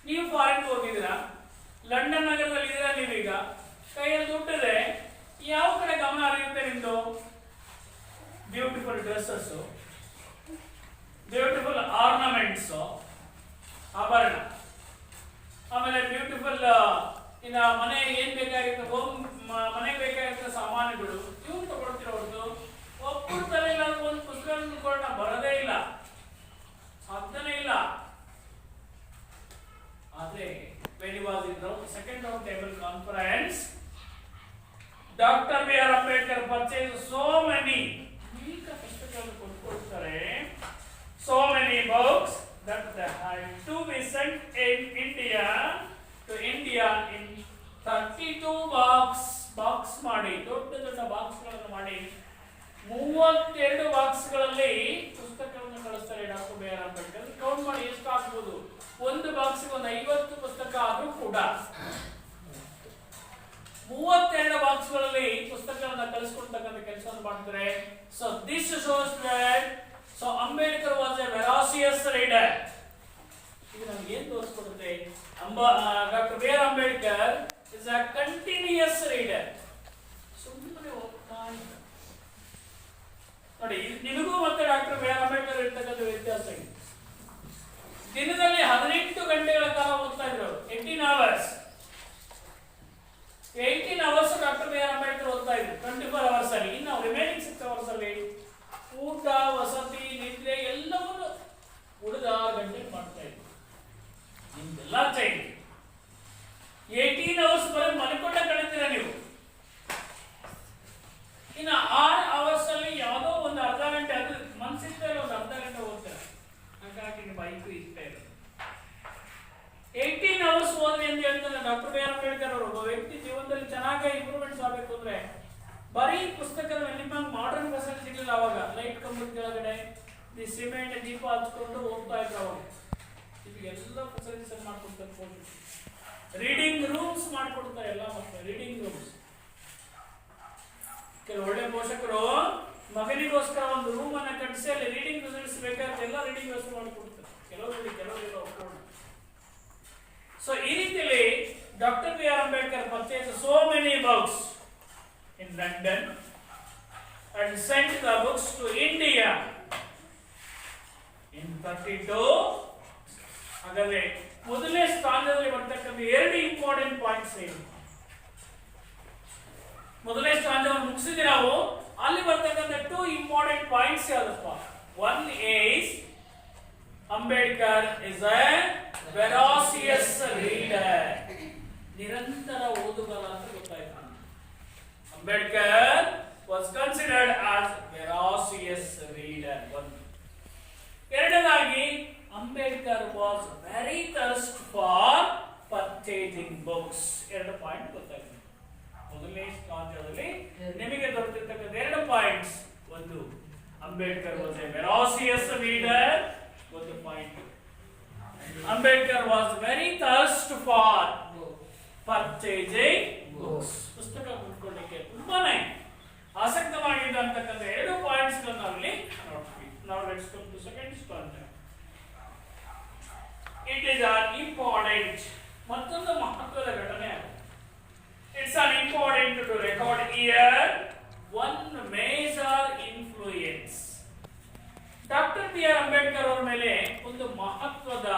ನೀವು ಫಾರಿನ್ ಹೋಗಿದ್ದೀರಾ, ಲಂಡನ್ ನಗರದಲ್ಲಿ ಇದ್ದೀರಾ, ನೀವೀಗ ಕೈಯಲ್ಲಿ ದುಡ್ಡಿದೆ, ಯಾವ ಕಡೆ ಗಮನ ಹರಿಯುತ್ತೆ ನಿಮ್ದು? Beautiful dresses, beautiful so many books that had to be sent in India to India in 32 box ಮಾಡಿ, ದೊಡ್ಡ ದೊಡ್ಡ ಬಾಕ್ಸ್ಗಳನ್ನು ಮಾಡಿ 32 ಬಾಕ್ಸ್ಗಳಲ್ಲಿ ಪುಸ್ತಕವನ್ನು ಕಳಿಸ್ತಾರೆ doctor B R Ambedkar. Count ಮಾಡಿ ಎಷ್ಟು ಆಗ್ಬೋದು, ಒಂದು ಬಾಕ್ಸ್ಗೆ ಒಂದು 50 ಪುಸ್ತಕ ಆದ್ರೂ ಕೂಡ 32 ಬಾಕ್ಸ್ಗಳಲ್ಲಿ ಪುಸ್ತಕಗಳನ್ನ ಕಳಿಸ್ಕೊಡ್ತಕ್ಕಂಥ ಕೆಲಸವನ್ನು ಮಾಡ್ತಾರೆ. So this shows that so Ambedkar was a voracious reader. ಇದು ನಮ್ಗೆ ಏನ್ ತೋರಿಸ್ಕೊಡುತ್ತೆ, doctor B R Ambedkar is a continuous reader. ಸುಮ್ಮನೆ ಓದ್ತಾ ಇದ್ದ ನೋಡಿ. ನಿಮಗೂ ಮತ್ತೆ ಡಾಕ್ಟರ್ ಬಿ ಆರ್ ಅಂಬೇಡ್ಕರ್ ಇರ್ತಕ್ಕಂಥ ವ್ಯತ್ಯಾಸ ಇದೆ. ದಿನದಲ್ಲಿ 18 ಗಂಟೆಗಳ ಕಾಲ ಓದ್ತಾ ಇದ್ರು, 18 hours. 18 hours doctor B R Ambedkar ಓದ್ತಾ ಇದ್ರು 24 hours ಅಲ್ಲಿ. ಇನ್ನು ರಿಮೈನಿಂಗ್ 6 hours ಅಲ್ಲಿ ಊಟ, ವಸತಿ, ನಿದ್ರೆ ಎಲ್ಲವನ್ನು ಉಳಿದ 6 ಗಂಟೆಗೆ ಮಾಡ್ತಾ ಇದ್ರು. ನಿಮ್ದೆಲ್ಲ ಚೇಂಜ್. 18 hours ಬರೀ ಮಲ್ಕೊಂಡ ಕಳಿತೀರ ನೀವು. ಇನ್ನು 6 hours ಅಲ್ಲಿ ಯಾವುದೋ ಒಂದು ಅರ್ಧ ಗಂಟೆ, ಅದು ಮನ್ಸಿದ್ದ ಒಂದು ಅರ್ಧ ಗಂಟೆ ಓದ್ತೀರ. ಹಾಗಾಗಿ ನಿಮ್ಮ ಬೈಕು ಇಷ್ಟ ಇರೋದು. 18 hours ಓದ್ರಿ ಅಂತ ಹೇಳ್ತಾರೆ ಡಾಕ್ಟರ್ ಬಿ ಆರ್ ಅಂಬೇಡ್ಕರ್ ಅವರು. ಒಬ್ಬ ವ್ಯಕ್ತಿ ಜೀವನದಲ್ಲಿ ಚೆನ್ನಾಗಿ ಇಂಪ್ರೂವ್ಮೆಂಟ್ಸ್ ಆಗಬೇಕು ಅಂದ್ರೆ ಬರೀ ಪುಸ್ತಕದ ನಿಮ್ಮ ಮಾಡರ್ನ್ ಫೆಸಿಲಿಟಿ ಸಿಗಲಿಲ್ಲ ಅವಾಗ. ಲೈಟ್ ಕಂಬದ ಕೆಳಗಡೆ ಸಿಮೆಂಟ್ ದೀಪ ಹಚ್ಕೊಂಡು ಓದ್ತಾ ಇದ್ರು ಅವಾಗ. ಇದು ಎಲ್ಲ ಫೆಸಿಲಿಟೀಸ್ ಮಾಡ್ಕೊಡ್ತಾರೆ. ರೀಡಿಂಗ್ ರೂಮ್ಸ್ ಮಾಡ್ಕೊಡ್ತಾರೆ ಎಲ್ಲ ಮಕ್ಕಳು, ರೀಡಿಂಗ್ ರೂಮ್ಸ್. ಕೆಲವು ಒಳ್ಳೆ ಪೋಷಕರು ಮಗನಿಗೋಸ್ಕರ ಒಂದು ರೂಮ್ ಅನ್ನ ಕಟ್ಟಿಸಿ ಅಲ್ಲಿ ರೀಡಿಂಗ್ ಫೆಸಿಲಿಟೀಸ್ ಬೇಕಾದ್ರೆ ಎಲ್ಲ ರೀಡಿಂಗ್ ವ್ಯವಸ್ಥೆ ಮಾಡಿಕೊಡ್ತಾರೆ. ಕೆಲವರು ಸೊ ಈ ರೀತಿಯಲ್ಲಿ doctor B R Ambedkar purchased so many books in London and sent the books to India in 32. ಹಾಗಾದ್ರೆ ಮೊದಲನೇ ಸ್ಥಾನದಲ್ಲಿ ಬರ್ತಕ್ಕಂಥ 2 ಇಂಪಾರ್ಟೆಂಟ್ ಪಾಯಿಂಟ್ಸ್ ಏನು? ಮೊದಲನೇ ಸ್ಥಾನವನ್ನು ಮುಗಿಸಿದ್ರೆ ನಾವು ಅಲ್ಲಿ ಬರ್ತಕ್ಕಂಥ 2 ಇಂಪಾರ್ಟೆಂಟ್ ಪಾಯಿಂಟ್ಸ್ ಯಾವ್ದಪ್ಪ? One is Ambedkar is a voracious reader. ನಿರಂತರ ಓದುಗರ ಅಂತ ಗೊತ್ತಾಯ್ತು. Ambedkar was considered as voracious reader. ಎರಡನೇದಾಗಿ Ambedkar was very thirst for purchasing books. 2 point ಗೊತ್ತಾಗಿದೆ. ಮೊದಲನೇ ಸ್ಥಾನದಲ್ಲಿ ನಿಮಗೆ ದೊರೆತಿರ್ತಕ್ಕಂಥ 2 ಪಾಯಿಂಟ್ಸ್. ಒಂದು, Ambedkar was a voracious reader. ಒಂದು point, Ambedkar was very thirst for purchasing books. ಪುಸ್ತಕ ಕೊಂಡ್ಕೊಳ್ಳಿಕ್ಕೆ ತುಂಬಾನೇ ಆಸಕ್ತವಾಗಿದ್ದಂತಕ್ಕಂಥ 2 ಪಾಯಿಂಟ್ಸ್ ನಾವಿಲ್ಲಿ ನೋಡ್ತೀವಿ. ನಾವು let's come to second ಸ್ಟಾಂಜಾ. It is an important, ಮತ್ತೊಂದು ಮಹತ್ವದ ಘಟನೆ. It's an important to record here one major influence. Doctor B R Ambedkar ಅವರ ಮೇಲೆ ಒಂದು ಮಹತ್ವದ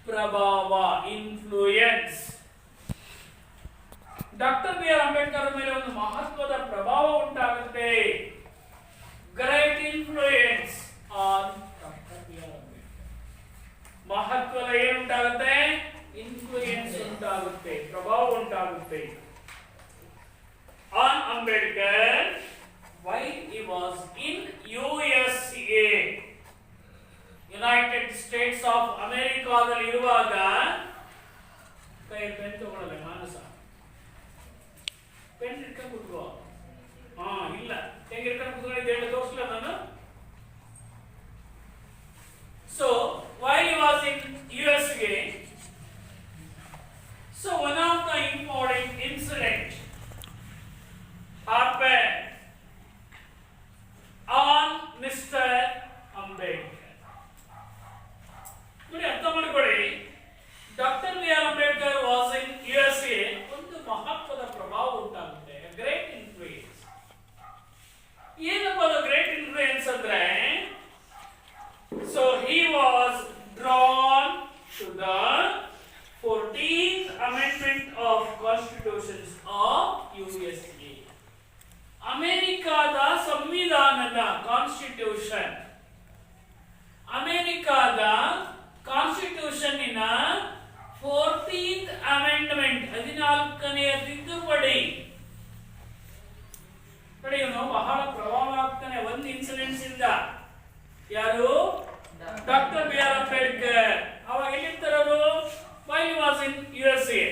ಪ್ರಭಾವ, influence. Doctor B R Ambedkar ಅವರ ಮೇಲೆ ಒಂದು ಮಹತ್ವದ ಪ್ರಭಾವ ಉಂಟಾಗುತ್ತೆ. Great influence on doctor B R Ambedkar. ಮಹತ್ವದ ಏನುಂಟಾಗುತ್ತೆ? ಇನ್ಫ್ಲೂಯೆನ್ಸ್ ಉಂಟಾಗುತ್ತೆ, ಪ್ರಭಾವ ಉಂಟಾಗುತ್ತೆ on Ambedkar while he was in USA, United States of America ದಲ್ಲಿ ಇರುವಾಗ. ಕೈ ಪೆನ್ ತಗೊಳ್ಳಲ್ಲ ಮಾನಸ, ಪೆನ್ ಇಟ್ಕೊಂಡು ಕೂತ್ಕೋ. ಇಲ್ಲ ಹೆಂಗೆ ಇಟ್ಕೊಂಡು ಕೂತ್ಕೊಂಡಿದ್ದೆ ತೋರಿಸಲ್ಲ ನಾನು. So while he was in USA, so one of the important incident happened on Mr. Ambedkar. ನೋಡಿ, ಅರ್ಥ ಮಾಡ್ಕೊಳ್ಳಿ. Doctor B R Ambedkar was in USA. ಒಂದು ಮಹತ್ವದ ಪ್ರಭಾವ ಉಂಟಾಗುತ್ತೆ, ಗ್ರೇಟ್ ಇನ್ಫ್ಲೂಯೆನ್ಸ್. ಏನಪ್ಪ ಅದು ಗ್ರೇಟ್ ಇನ್ಫ್ಲೂಯೆನ್ಸ್ ಅಂದ್ರೆ? So he was drawn to the 14th amendment of constitutions of USA. ಅಮೆರಿಕಾದ ಸಂವಿಧಾನದ ಕಾನ್ಸ್ಟಿಟ್ಯೂಷನ್, ಅಮೆರಿಕಾದ ಕಾನ್ಸ್ಟಿಟ್ಯೂಷನ್ನಿನ 14th ಅಮೆಂಡ್ಮೆಂಟ್, 14ನೇ ತಿದ್ದುಪಡಿ. ನೋಡಿ, ಇವನು ಬಹಳ ಪ್ರಭಾವ ಆಗ್ತಾನೆ ಒಂದು ಇನ್ಸಿಡೆಂಟ್ಸ್ ಇಂದ. ಯಾರು? ಡಾಕ್ಟರ್ ಬಿ ಆರ್ ಅಂಬೇಡ್ಕರ್ ಅವಾಗ ಎಲ್ಲಿರ್ತಾರವರು? while he was in USA.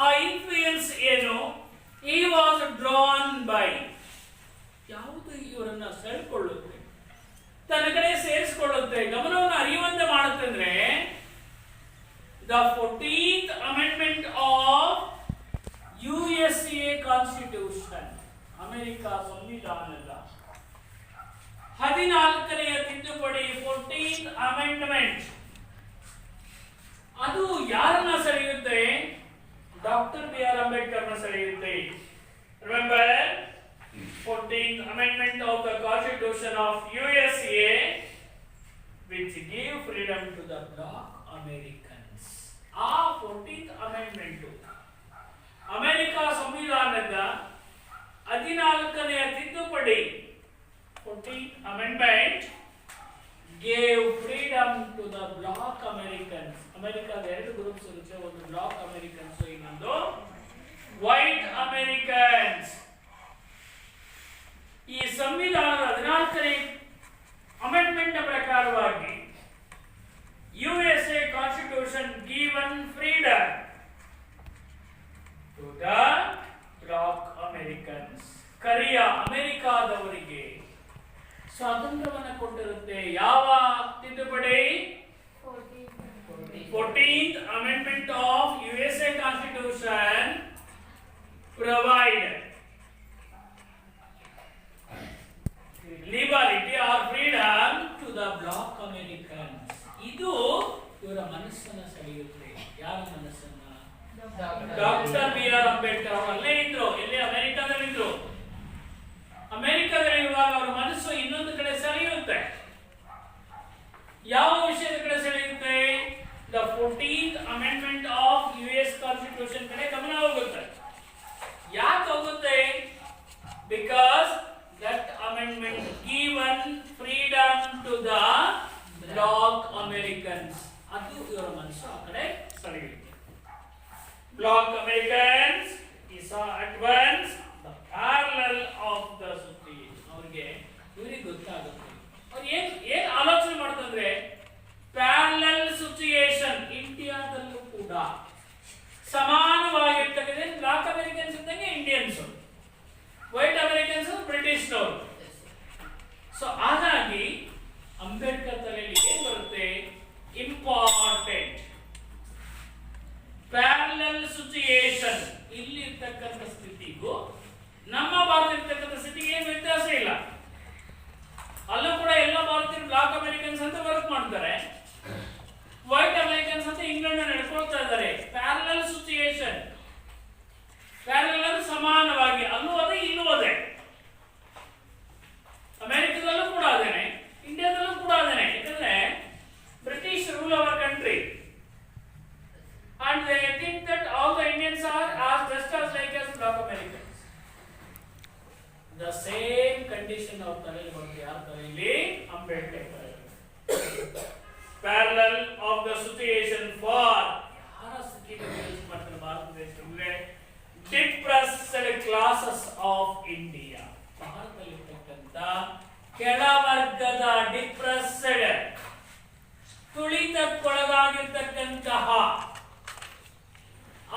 ಆ ಇನ್ಫ್ಲೂಯೆನ್ಸ್ ಏನು? he was drawn by ಯಾವುದು ಇವರನ್ನ ಸೆಳೆಕೊಳ್ಳುತ್ತೆ, ತನ್ನ ಕಡೆ ಸೇರಿಸಿಕೊಳ್ಳುತ್ತೆ, ಗಮನವನ್ನು ಹರಿಯುವಂತೆ ಮಾಡುತ್ತೆ ಅಂದ್ರೆ the 14th amendment of USA Constitution, America ಸಂವಿಧಾನದ 14ನೇ ತಿದ್ದುಪಡಿ 14th amendment. ಅದು ಯಾರನ್ನ ಸೆಳೆಯುತ್ತೆ? ಡಾಕ್ಟರ್ ಬಿ ಆರ್ ಅಂಬೇಡ್ಕರ್ನ ಸೆಳೆಯುತ್ತೆ. Remember 14th amendment of the Constitution of USA which gave freedom to the black Americans. ಆ 14th amendment ಅಮೆರಿಕ ಸಂವಿಧಾನದ 14ನೇ ತಿದ್ದುಪಡಿ 14th amendment gave freedom to the black Americans. ಅಮೆರಿಕದ ಎರಡು ಗ್ರೂಪ್ಸ್ ಇರುತ್ತೆ, ಒಂದು ಬ್ಲಾಕ್ ಅಮೆರಿಕನ್ಸ್, ಇನ್ನೊಂದು ವೈಟ್ ಅಮೆರಿಕನ್ಸ್. ಈ ಸಂವಿಧಾನದ 14ನೇ ಅಮೆಂಡ್ಮೆಂಟ್ ಪ್ರಕಾರವಾಗಿ USA Constitution given freedom to the black Americans. ಕರಿಯ ಅಮೆರಿಕಾದವರಿಗೆ ಸ್ವಾತಂತ್ರ್ಯವನ್ನು ಕೊಟ್ಟಿರುತ್ತೆ. ಯಾವ ತಿದ್ದುಪಡಿ? 14th amendment of USA Constitution provide liberty or freedom to the black Americans. ಇದು ಇವರ ಮನಸ್ಸನ್ನು ಸೆಳೆಯುತ್ತೆ. ಯಾರ ಮನಸ್ಸನ್ನ? ಡಾಕ್ಟರ್ ಬಿ ಆರ್ ಅಂಬೇಡ್ಕರ್ ಅವರು ಅಲ್ಲೇ ಇದ್ರು. ಎಲ್ಲಿ? ಅಮೆರಿಕಾದಲ್ಲಿದ್ರು. ಅಮೆರಿಕಾದಲ್ಲಿ ಇರುವಾಗ ಅವರ ಮನಸ್ಸು ಇನ್ನೊಂದು ಕಡೆ ಸೆಳೆಯುತ್ತೆ. ಯಾವ ವಿಷಯದ ಕಡೆ ಸೆಳೆಯುತ್ತೆ? The 14th amendment of US Constitution ಕಡೆ ಗಮನ ಹೋಗುತ್ತೆ. ಯಾಕೆ ಹೋಗುತ್ತೆ? Because that amendment given freedom to the black Americans. ಅದು ಇವರ ಮನಸ್ಸು ಆ ಕಡೆ ಸೆಳೆಯುತ್ತೆ. Black Americans is at once the parallel of the situation. ಇವರಿಗೆ ಗೊತ್ತಾಗುತ್ತೆ. ಅವ್ರು ಏನ್ ಆಲೋಚನೆ ಮಾಡ್ತಂದ್ರೆ ಪ್ಯಾರಲಲ್ ಸಿಚುಯೇಷನ್ ಇಂಡಿಯಾದಲ್ಲೂ ಕೂಡ ಸಮಾನವಾಗಿರ್ತಕ್ಕಂಥ ಬ್ಲಾಕ್ ಅಮೆರಿಕನ್ಸ್ ಇದ್ದಂಗೆ ಇಂಡಿಯನ್ಸ್, ವೈಟ್ ಅಮೆರಿಕನ್ಸ್ ಬ್ರಿಟಿಷ್ನವರು. ಸೊ ಹಾಗಾಗಿ ಅಂಬೇಡ್ಕರ್ ತಲೆಯಲ್ಲಿ ಏನ್ ಬರುತ್ತೆ? Important parallel situation. ಇಲ್ಲಿ ಇರ್ತಕ್ಕಂಥ ಸ್ಥಿತಿಗೂ ನಮ್ಮ ಭಾರತ ಇರ್ತಕ್ಕಂಥ ಸ್ಥಿತಿಗೆ ಏನು ವ್ಯತ್ಯಾಸ ಇಲ್ಲ. ಅಲ್ಲೂ ಕೂಡ ಎಲ್ಲ ಭಾರತೀಯರು ಬ್ಲಾಕ್ ಅಮೆರಿಕನ್ಸ್ ಅಂತ ವರ್ಕ್ ಮಾಡ್ತಾರೆ, ವೈಟ್ ಅಮೆರಿಕನ್ಸ್ ಅಂತ ಇಂಗ್ಲೆಂಡ್ ನಡ್ಕೊಳ್ತಾ ಇದ್ದಾರೆ. ಪ್ಯಾರಲಲ್ ಸಿಚುಯೇಷನ್, ಪ್ಯಾರಲಲ್ ಸಮಾನವಾಗಿ ಅಲ್ಲೂ ಅದೇ ಇಲ್ಲೂ ಅದೇ. ಅಮೆರಿಕದಲ್ಲೂ ಕೂಡ ಅದೇನೆ, ಇಂಡಿಯಾದಲ್ಲೂ ಕೂಡ ಅದೇನೆ. ಯಾಕಂದ್ರೆ British rule our country and they think that all the Indians are as just as like as black Americans. The same condition of ತಲೆಯಲ್ಲಿ ಬರುತ್ತೆ. ಯಾರ ತಲೆಯಲ್ಲಿ? ಅಂಬೇಡ್ಕರ್ ತಲೆಯಲ್ಲಿ. Parallel of the situation for ಯಾರ ಸ್ಥಿತಿಯನ್ನು ಯೂಸ್ ಮಾಡ್ತಾರೆ ಭಾರತ ದೇಶದಲ್ಲಿ? depressed classes of India. ಭಾರತದಲ್ಲಿ ಇರ್ತಕ್ಕಂಥ ಕೆಳವರ್ಗದ ಡಿಪ್ರೆಸ್ಡ್, ತುಳಿತಕ್ಕೊಳಗಾಗಿರ್ತಕ್ಕಂತಹ,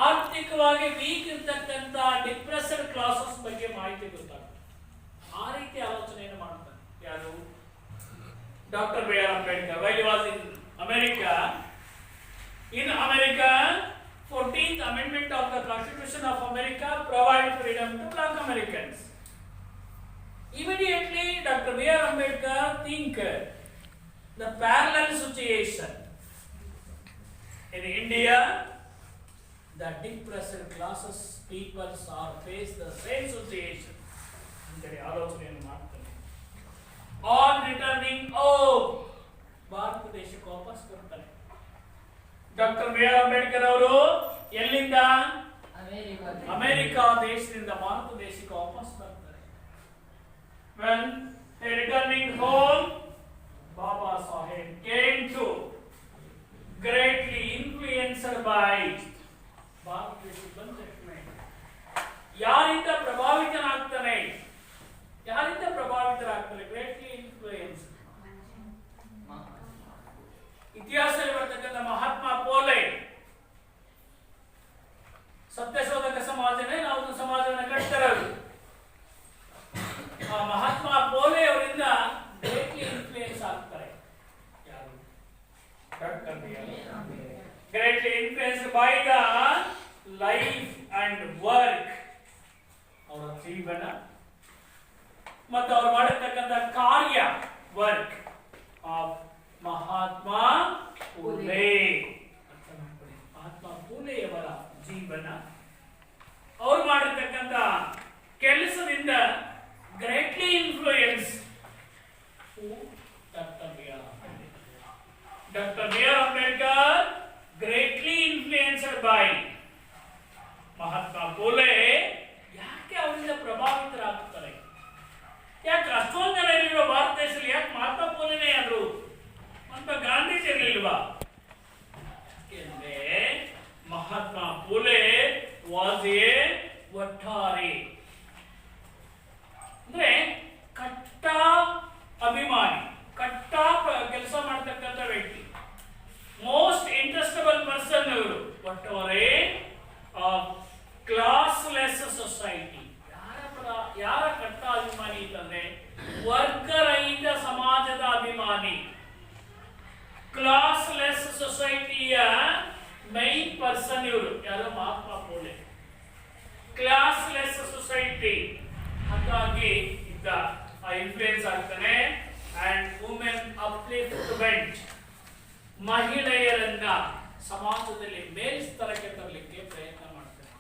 ಆರ್ಥಿಕವಾಗಿ ವೀಕ್ ಇರ್ತಕ್ಕಂಥ ಡಿಪ್ರೆಸ್ಡ್ ಕ್ಲಾಸಸ್ ಬಗ್ಗೆ ಮಾಹಿತಿ ಗೊತ್ತಾಗುತ್ತೆ. ಆ ರೀತಿ ಆಲೋಚನೆಯನ್ನು ಮಾಡ್ತಾರೆ ಯಾರು? Doctor B R Ambedkar. while he was in America, 14th amendment of the Constitution of America provide freedom to black Americans. Immediately Dr. B R Ambedkar think the parallel situation in India, the depressed classes peoples are face the same situation. ಅಂದರೆ ಆಲೋಚನೆಯನ್ನು ಮಾಡ್ತಾರೆ. On returning home, Bharat ದೇಶಕ್ಕೆ ವಾಪಸ್ ಬರ್ತಾರೆ. Doctor B R Ambedkar ಅವರು ಎಲ್ಲಿಂದ? America ದೇಶದಿಂದ ಭಾರತ ದೇಶಕ್ಕೆ ವಾಪಸ್ ಬರ್ತಾರೆ. when returning home, Baba Saheb came to greatly influenced by Bharat ದೇಶಕ್ಕೆ ಬಂದ ತಕ್ಷಣ ಯಾರಿಂದ ಪ್ರಭಾವಿತರಾಗ್ತಾನೆ? Greatly influence Dr. B.R. Greatly influenced by the life and work, ಅವರ ಜೀವನ ಮತ್ತು ಅವರು ಮಾಡಿರ್ತಕ್ಕಂಥ ಕಾರ್ಯ, ವರ್ಕ್ ಆಫ್ ಮಹಾತ್ಮ ಫೂಲೆ. ಮಹಾತ್ಮ ಫೂಲೆಯವರ ಜೀವನ, ಅವ್ರು ಮಾಡಿರ್ತಕ್ಕಂಥ ಕೆಲಸದಿಂದ greatly influence Dr. B.R. Ambedkar greatly influenced by Mahatma Phule. ಯಾಕೆ ಅವರಿಂದ ಪ್ರಭಾವಿತರಾಗ್ತಾರೆ? ಯಾಕೆ ಅಷ್ಟೊಂದು ಜನ ಇರಲಿಲ್ವಾ ಭಾರತ ದೇಶದಲ್ಲಿ? ಯಾಕೆ ಮಹಾತ್ಮ ಫೂಲೆನೇ ಆದ್ರು ಅಂತ ಗಾಂಧೀಜಿ ಇರಲಿಲ್ವಾ? ಯಾಕೆಂದ್ರೆ ಮಹಾತ್ಮ ಫೂಲೆ ವಾಸ್ ಎ ಒಟ್ಟಾರೆ, ಅಂದ್ರೆ ಕಟ್ಟ ಅಭಿಮಾನಿ, ಕಟ್ಟ ಕೆಲಸ ಮಾಡತಕ್ಕಂಥ ವ್ಯಕ್ತಿ, ಮೋಸ್ಟ್ ಇಂಟ್ರೆಸ್ಟಬಲ್ ಪರ್ಸನ್ ಇವರು. ಒಟ್ಟಾರೆ ಕ್ಲಾಸ್ಲೆಸ್ ಸೊಸೈಟಿ. ಯಾರ ಕಟ್ಟ ಅಭಿಮಾನಿ ಅಂತಂದ್ರೆ ವರ್ಗರಹಿತ ಸಮಾಜದ ಅಭಿಮಾನಿ. ಕ್ಲಾಸ್ಲೆಸ್ ಸೊಸೈಟಿಯ ಮೈನ್ ಪರ್ಸನ್ ಇವರು. ಯಾರು? ಮಹಾತ್ಮ ಫೂಲೆ. ಕ್ಲಾಸ್ಲೆಸ್ ಸೊಸೈಟಿ, ಹಾಗಾಗಿ ಇದ್ದ ಇನ್ಫ್ಲೂಯೆನ್ಸ್ ಆಗ್ತಾನೆ. ಅಂಡ್ ವುಮೆನ್ ಅಪ್ಲಿಫ್ಟ್ಮೆಂಟ್, ಮಹಿಳೆಯರನ್ನ ಸಮಾಜದಲ್ಲಿ ಮೇಲ್ಸ್ತರಕ್ಕೆ ತರಲಿಕ್ಕೆ ಪ್ರಯತ್ನ ಮಾಡ್ತಾರೆ.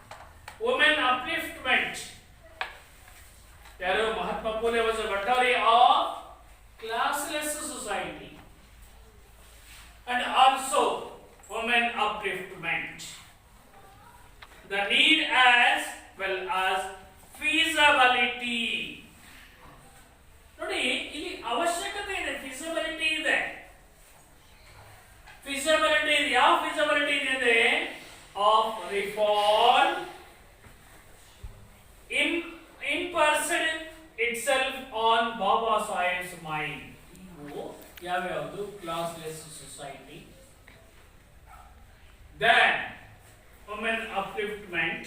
Women upliftment. ಯಾರು? ಮಹಾತ್ಮ ಫೂಲೆ ವಾಸ್ ಎ ಒಟ್ಟಾರೆ of classless society and also women upliftment. The need as well as feasibility. ನೋಡಿ, ಇಲ್ಲಿ ಅವಶ್ಯಕತೆ ಇದೆ, ಫೀಸಿಬಿಲಿಟಿ ಇದೆ. ಫೀಸಿಬಿಲಿಟಿ ಇದೆ. ಯಾವ ಫೀಸಿಬಿಲಿಟಿ ಇದೆ? Of reform impersed itself on Baba Saheb's mind. ಇವು ಯಾವ್ಯಾವುದು? Classless society, then women upliftment.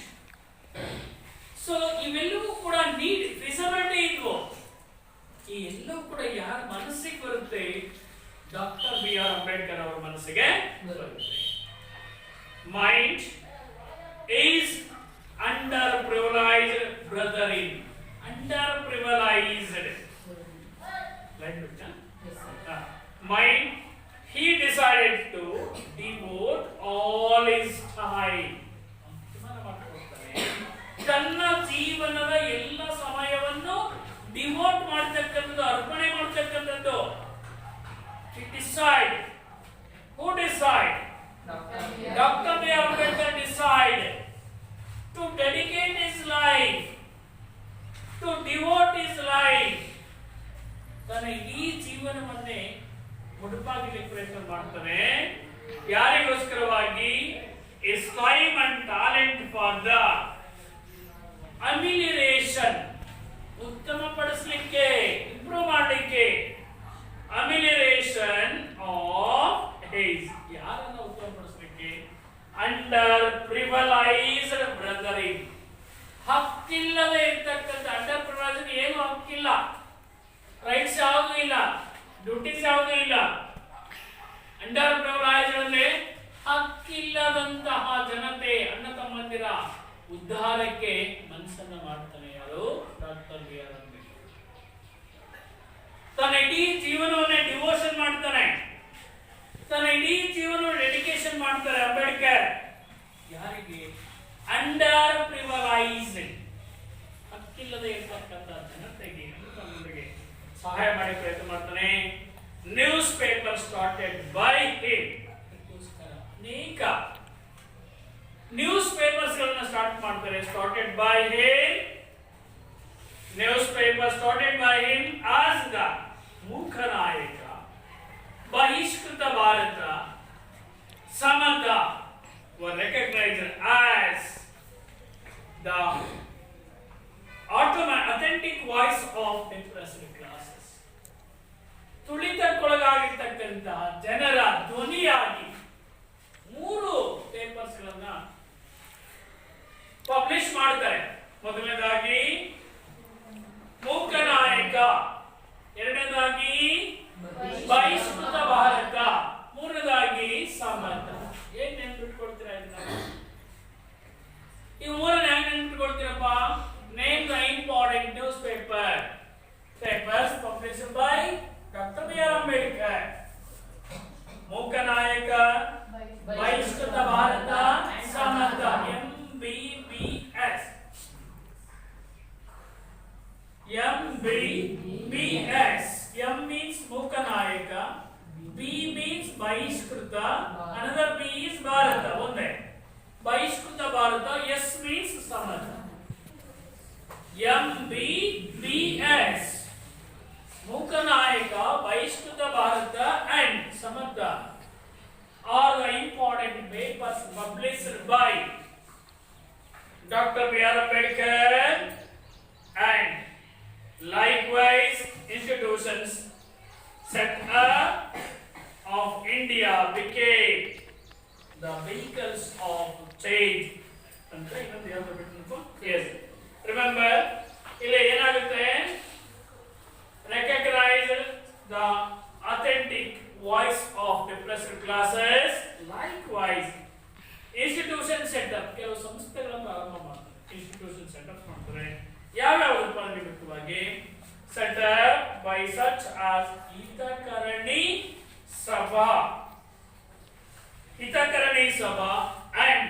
So ಇವೆಲ್ಲವೂ ಕೂಡ ನೀಡ್, ಫೀಸಿಬಿಲಿಟಿ ಇದ್ವು. ಈ ಎಲ್ಲವೂ ಕೂಡ ಯಾರ ಮನಸ್ಸಿಗೆ ಬರುತ್ತೆ? Doctor B.R. ಅಂಬೇಡ್ಕರ್ ಅವರ ಮನಸ್ಸಿಗೆ ಬರುತ್ತೆ. Mind is underprivileged brethren. Underprivileged mind, he decided to devote all his time. ತನ್ನ ಜೀವನದ ಎಲ್ಲ ಸಮಯವನ್ನು ಡಿವೋಟ್ ಮಾಡತಕ್ಕಂಥದ್ದು, ಅರ್ಪಣೆ ಮಾಡತಕ್ಕಂಥದ್ದು. He decide. Who decide? Dr. B.R. Ambedkar decide to dedicate his life, to devote his life. ತನ್ನ ಈ ಜೀವನವನ್ನೇ ಮುಡುಪಾಗಲಿಕ್ಕೆ ಪ್ರಯತ್ನ ಮಾಡ್ತಾನೆ. ಯಾರಿಗೋಸ್ಕರವಾಗಿ? His time and talent for the amelioration, ಉತ್ತಮಪಡಿಸಲಿಕ್ಕೆ, ಇಂಪ್ರೂವ್ ಮಾಡಲಿಕ್ಕೆ. amelioration of his, ಯಾರನ್ನ ಉತ್ತಮಪಡಿಸಲಿಕ್ಕೆ? ಅಂಡರ್ ಪ್ರಿವಿಲೈಜ್ಡ್ ಬ್ರದರಿನ್. ಹಕ್ಕಿಲ್ಲದೆ ಇರ್ತಕ್ಕಂಥ, ಅಂಡರ್ ಪ್ರಿವಿಲೈಜ್ಡ್ ಏನು ಹಕ್ಕಿಲ್ಲ, ರೈಟ್ಸ್ ಯಾವುದೂ ಇಲ್ಲ, ಡ್ಯೂಟೀಸ್ ಯಾವುದೂ ಇಲ್ಲ. ಅಂಡರ್ ಪ್ರಿವಿಲೈಜ್ಡ್ ಅಂದ್ರೆ ಹಕ್ಕಿಲ್ಲದಂತಹ ಜನತೆ, ಅಣ್ಣ ತಮ್ಮಂದಿರ ಉದ್ಧಾರಕ್ಕೆ ಮನಸ್ಸನ್ನ ಮಾಡ್ತಾನೆ. ಯಾರು? Doctor B.R. ಅಂಬೇಡ್ಕರ್. ತನ್ನ ಇಡೀ ಜೀವನವನ್ನೇ ಡಿವೋಷನ್ ಮಾಡ್ತಾನೆ, ತನ್ನ ಇಡೀ ಜೀವನವನ್ನು ಡೆಡಿಕೇಶನ್ ಮಾಡ್ತಾರೆ ಅಂಬೇಡ್ಕರ್. ಯಾರಿಗೆ? ಅಂಡರ್ ಪ್ರಿವಿಲೈಜ್ಡ್, ಹಕ್ಕಿಲ್ಲದೆ ಇರ್ತಕ್ಕಂಥ ಜನತೆಗೆ, ತಮ್ಮಂದಿರಿಗೆ ಸಹಾಯ ಮಾಡಿ ಪ್ರಯತ್ನ ಮಾಡ್ತಾನೆ. News paper started by him. ಅನೇಕ ನ್ಯೂಸ್ ಪೇಪರ್ಸ್ ಗಳನ್ನ ಸ್ಟಾರ್ಟ್ ಮಾಡ್ತಾರೆ. Started by him. News paper started by him as the ಮೂಕ ನಾಯಕ, ಬಹಿಷ್ಕೃತ Bharat, ಸಮತ were recognized as the authentic voice of depressed classes. ತುಳಿತಕ್ಕೊಳಗಾಗಿರ್ತಕ್ಕಂತಹ ಜನರ ಧ್ವನಿಯಾಗಿ 3 ಪೇಪರ್ಸ್ ಗಳನ್ನ ಪಬ್ಲಿಷ್ ಮಾಡ್ತಾರೆ. ಮೊದಲನೇದಾಗಿ ಮೂಕ ನಾಯಕ, ಎರಡನೇದಾಗಿ ಬಹಿಷ್ಕೃತ ಭಾರತ, ಮೂರನೇದಾಗಿ ಬಹಿಷ್ಕೃತ, another B is ಭಾರತ. ಒಂದೇ ಬಹಿಷ್ಕೃತ Bharat. S means Samarth. MBBS Mooknayak, Bahishkrit Bharat and Samarth are the important papers published by Dr. B.R. Ambedkar, and likewise institutions set up of India became the vehicles of change. Yes. Remember, ಇಲ್ಲಿ ಏನಾಗುತ್ತೆ? Recognize the authentic voice of depressed classes. Likewise, institution setup. ಕೆಲವು ಸಂಸ್ಥೆಗಳನ್ನು ಪ್ರಾರಂಭ ಮಾಡ್ತಾರೆ. Institution setup ಮಾಡ್ತಾರೆ. ಯಾವ್ಯಾವುದಪ್ಪ ನಿಮಿತ್ತವಾಗಿ? Set up by such as ಹಿತಕರಣಿ ಸಭಾ, ಹಿತಕರಣಿ ಸಭಾ and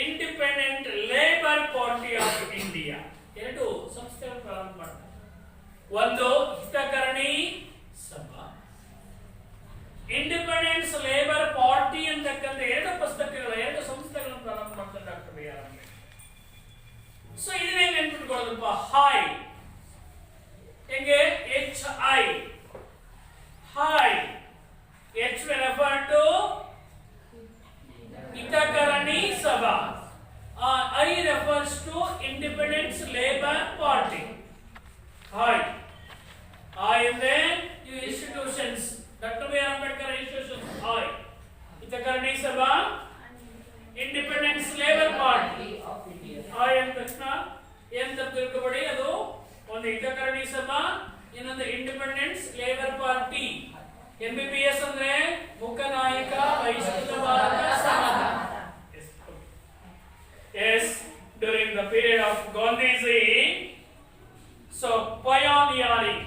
Independent Labour Party of India. ಎರಡು ಸಂಸ್ಥೆಗಳನ್ನು ಪ್ರಾರಂಭ ಮಾಡ್ತಾರೆ. ಒಂದು ಹಿತಕರಣಿ ಸಭಾ, ಇಂಡಿಪೆಂಡೆನ್ಸ್ ಲೇಬರ್ ಪಾರ್ಟಿ ಅಂತಕ್ಕಂಥ ಎರಡು ಪುಸ್ತಕಗಳ, ಎರಡು ಸಂಸ್ಥೆಗಳನ್ನು ಪ್ರಾರಂಭ ಮಾಡ್ತಾರೆ doctor B R Ambedkar. So ಇದನ್ನೇ ನೆನ್ಪಿಟ್ಕೊಳ್ಳೋದಪ್ಪ. ಹೈ ಹೆಂಗೆ? HI, hi. H will refer to Hitakarini Sabha. I refers to Independence Labour Party. Hi. And then you institutions, Dr. B. R. Ambedkar institutions. Hi. ಹಿತಕರಣಿ ಸಭಾ, Independence Labour Party of India. Hi ಅಂದ ತಕ್ಷಣ ಎಂತ ತಿಳ್ಕೊಬೇಡಿ, ಅದು ಒಂದು ಹಿತಕರಣಿ ಸಭಾ, ಇನ್ನೊಂದು ಇಂಡಿಪೆಂಡೆನ್ಸ್ ಲೇಬರ್ ಪಾರ್ಟಿ. MBBS ಅಂದ್ರೆ ಮುಖನಾಯಕ, ಬಹಿಷ್ಕೃತ ಭಾರತ, ಸಮರ್ಥ. Yes, during the period of Gandhiji, so pioneering,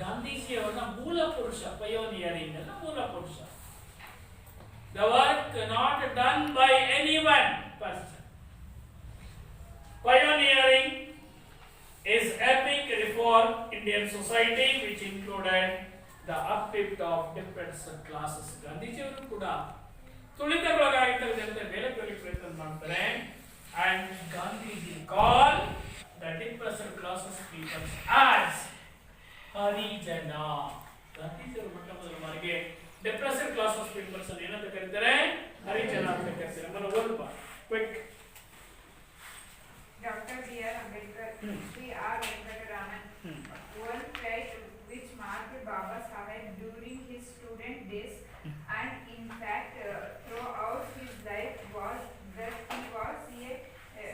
Gandhiji ಅವರ ಮೂಲ ಪುರುಷ. pioneering ಅಲ್ಲ, ಮೂಲ ಪುರುಷ. The work not done by any one person. Pioneering is epic reform Indian society which included the uplift of different classes. Gandhiji ಅವರು ಕೂಡ ತುಳಿತಗೊಳಗಾಗಿದ್ದ ಜನತೆ ಮೇಲೆ ಪ್ರಯತ್ನ ಮಾಡ್ತಾರೆ. And Gandhiji called the depressed classes people as Harijana. Gandhiji ಅವರು ಮೊದಲ ಬಾರಿಗೆ depressed classes people ಅನ್ನು ಏನಂತ ಕರೀತಾರೆ? ಹರಿಜನ ಅಂತ ಕರೀತಾರೆ. ಅದರ ಒಂದು quick. Dr. B.R. Ambedkar, C.R. Venkataraman, one trait which marked Baba Saheb during his student days and in fact throughout his life was that he was a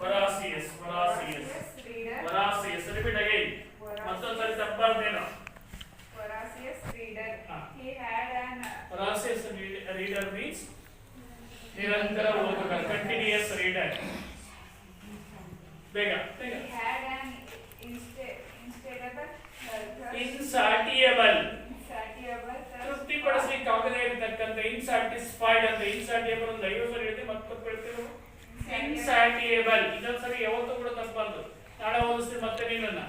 voracious reader. Voracious. Repeat again. ಮತ್ತೊಂದ್ಸರಿ ತಪ್ಪಾರ್ದೇನೋ. Voracious reader. He had an voracious reader means ನಿರಂತರ ಓದುಗ, continuous reader. ಬೇಗ. He had an insatiable. ತೃಪ್ತಿಪಡಿಸಲಿಕ್ಕೆ ಆಗದೇ ಇರತಕ್ಕಂತ ಇನ್ಸಾಟಿಸ್ಫೈಡ್ ಅಂತ. ಇನ್ಸಾಟಿಯಬಲ್ ಒಂದು 5 ಸರಿ ಹೇಳಿದೆ, ಮತ್ತೆ ಹೇಳ್ತೀವಿ. ಇನ್ಸಾಟಿಯಬಲ್. ಇದೊಂದ್ಸರಿ ಯಾವತ್ತೂ ಕೂಡ ತಪ್ಪಬಾರ್ದು. ನಾಳೆ ಓದಿಸ್ತೀನಿ ಮತ್ತೆ ನೀನನ್ನ.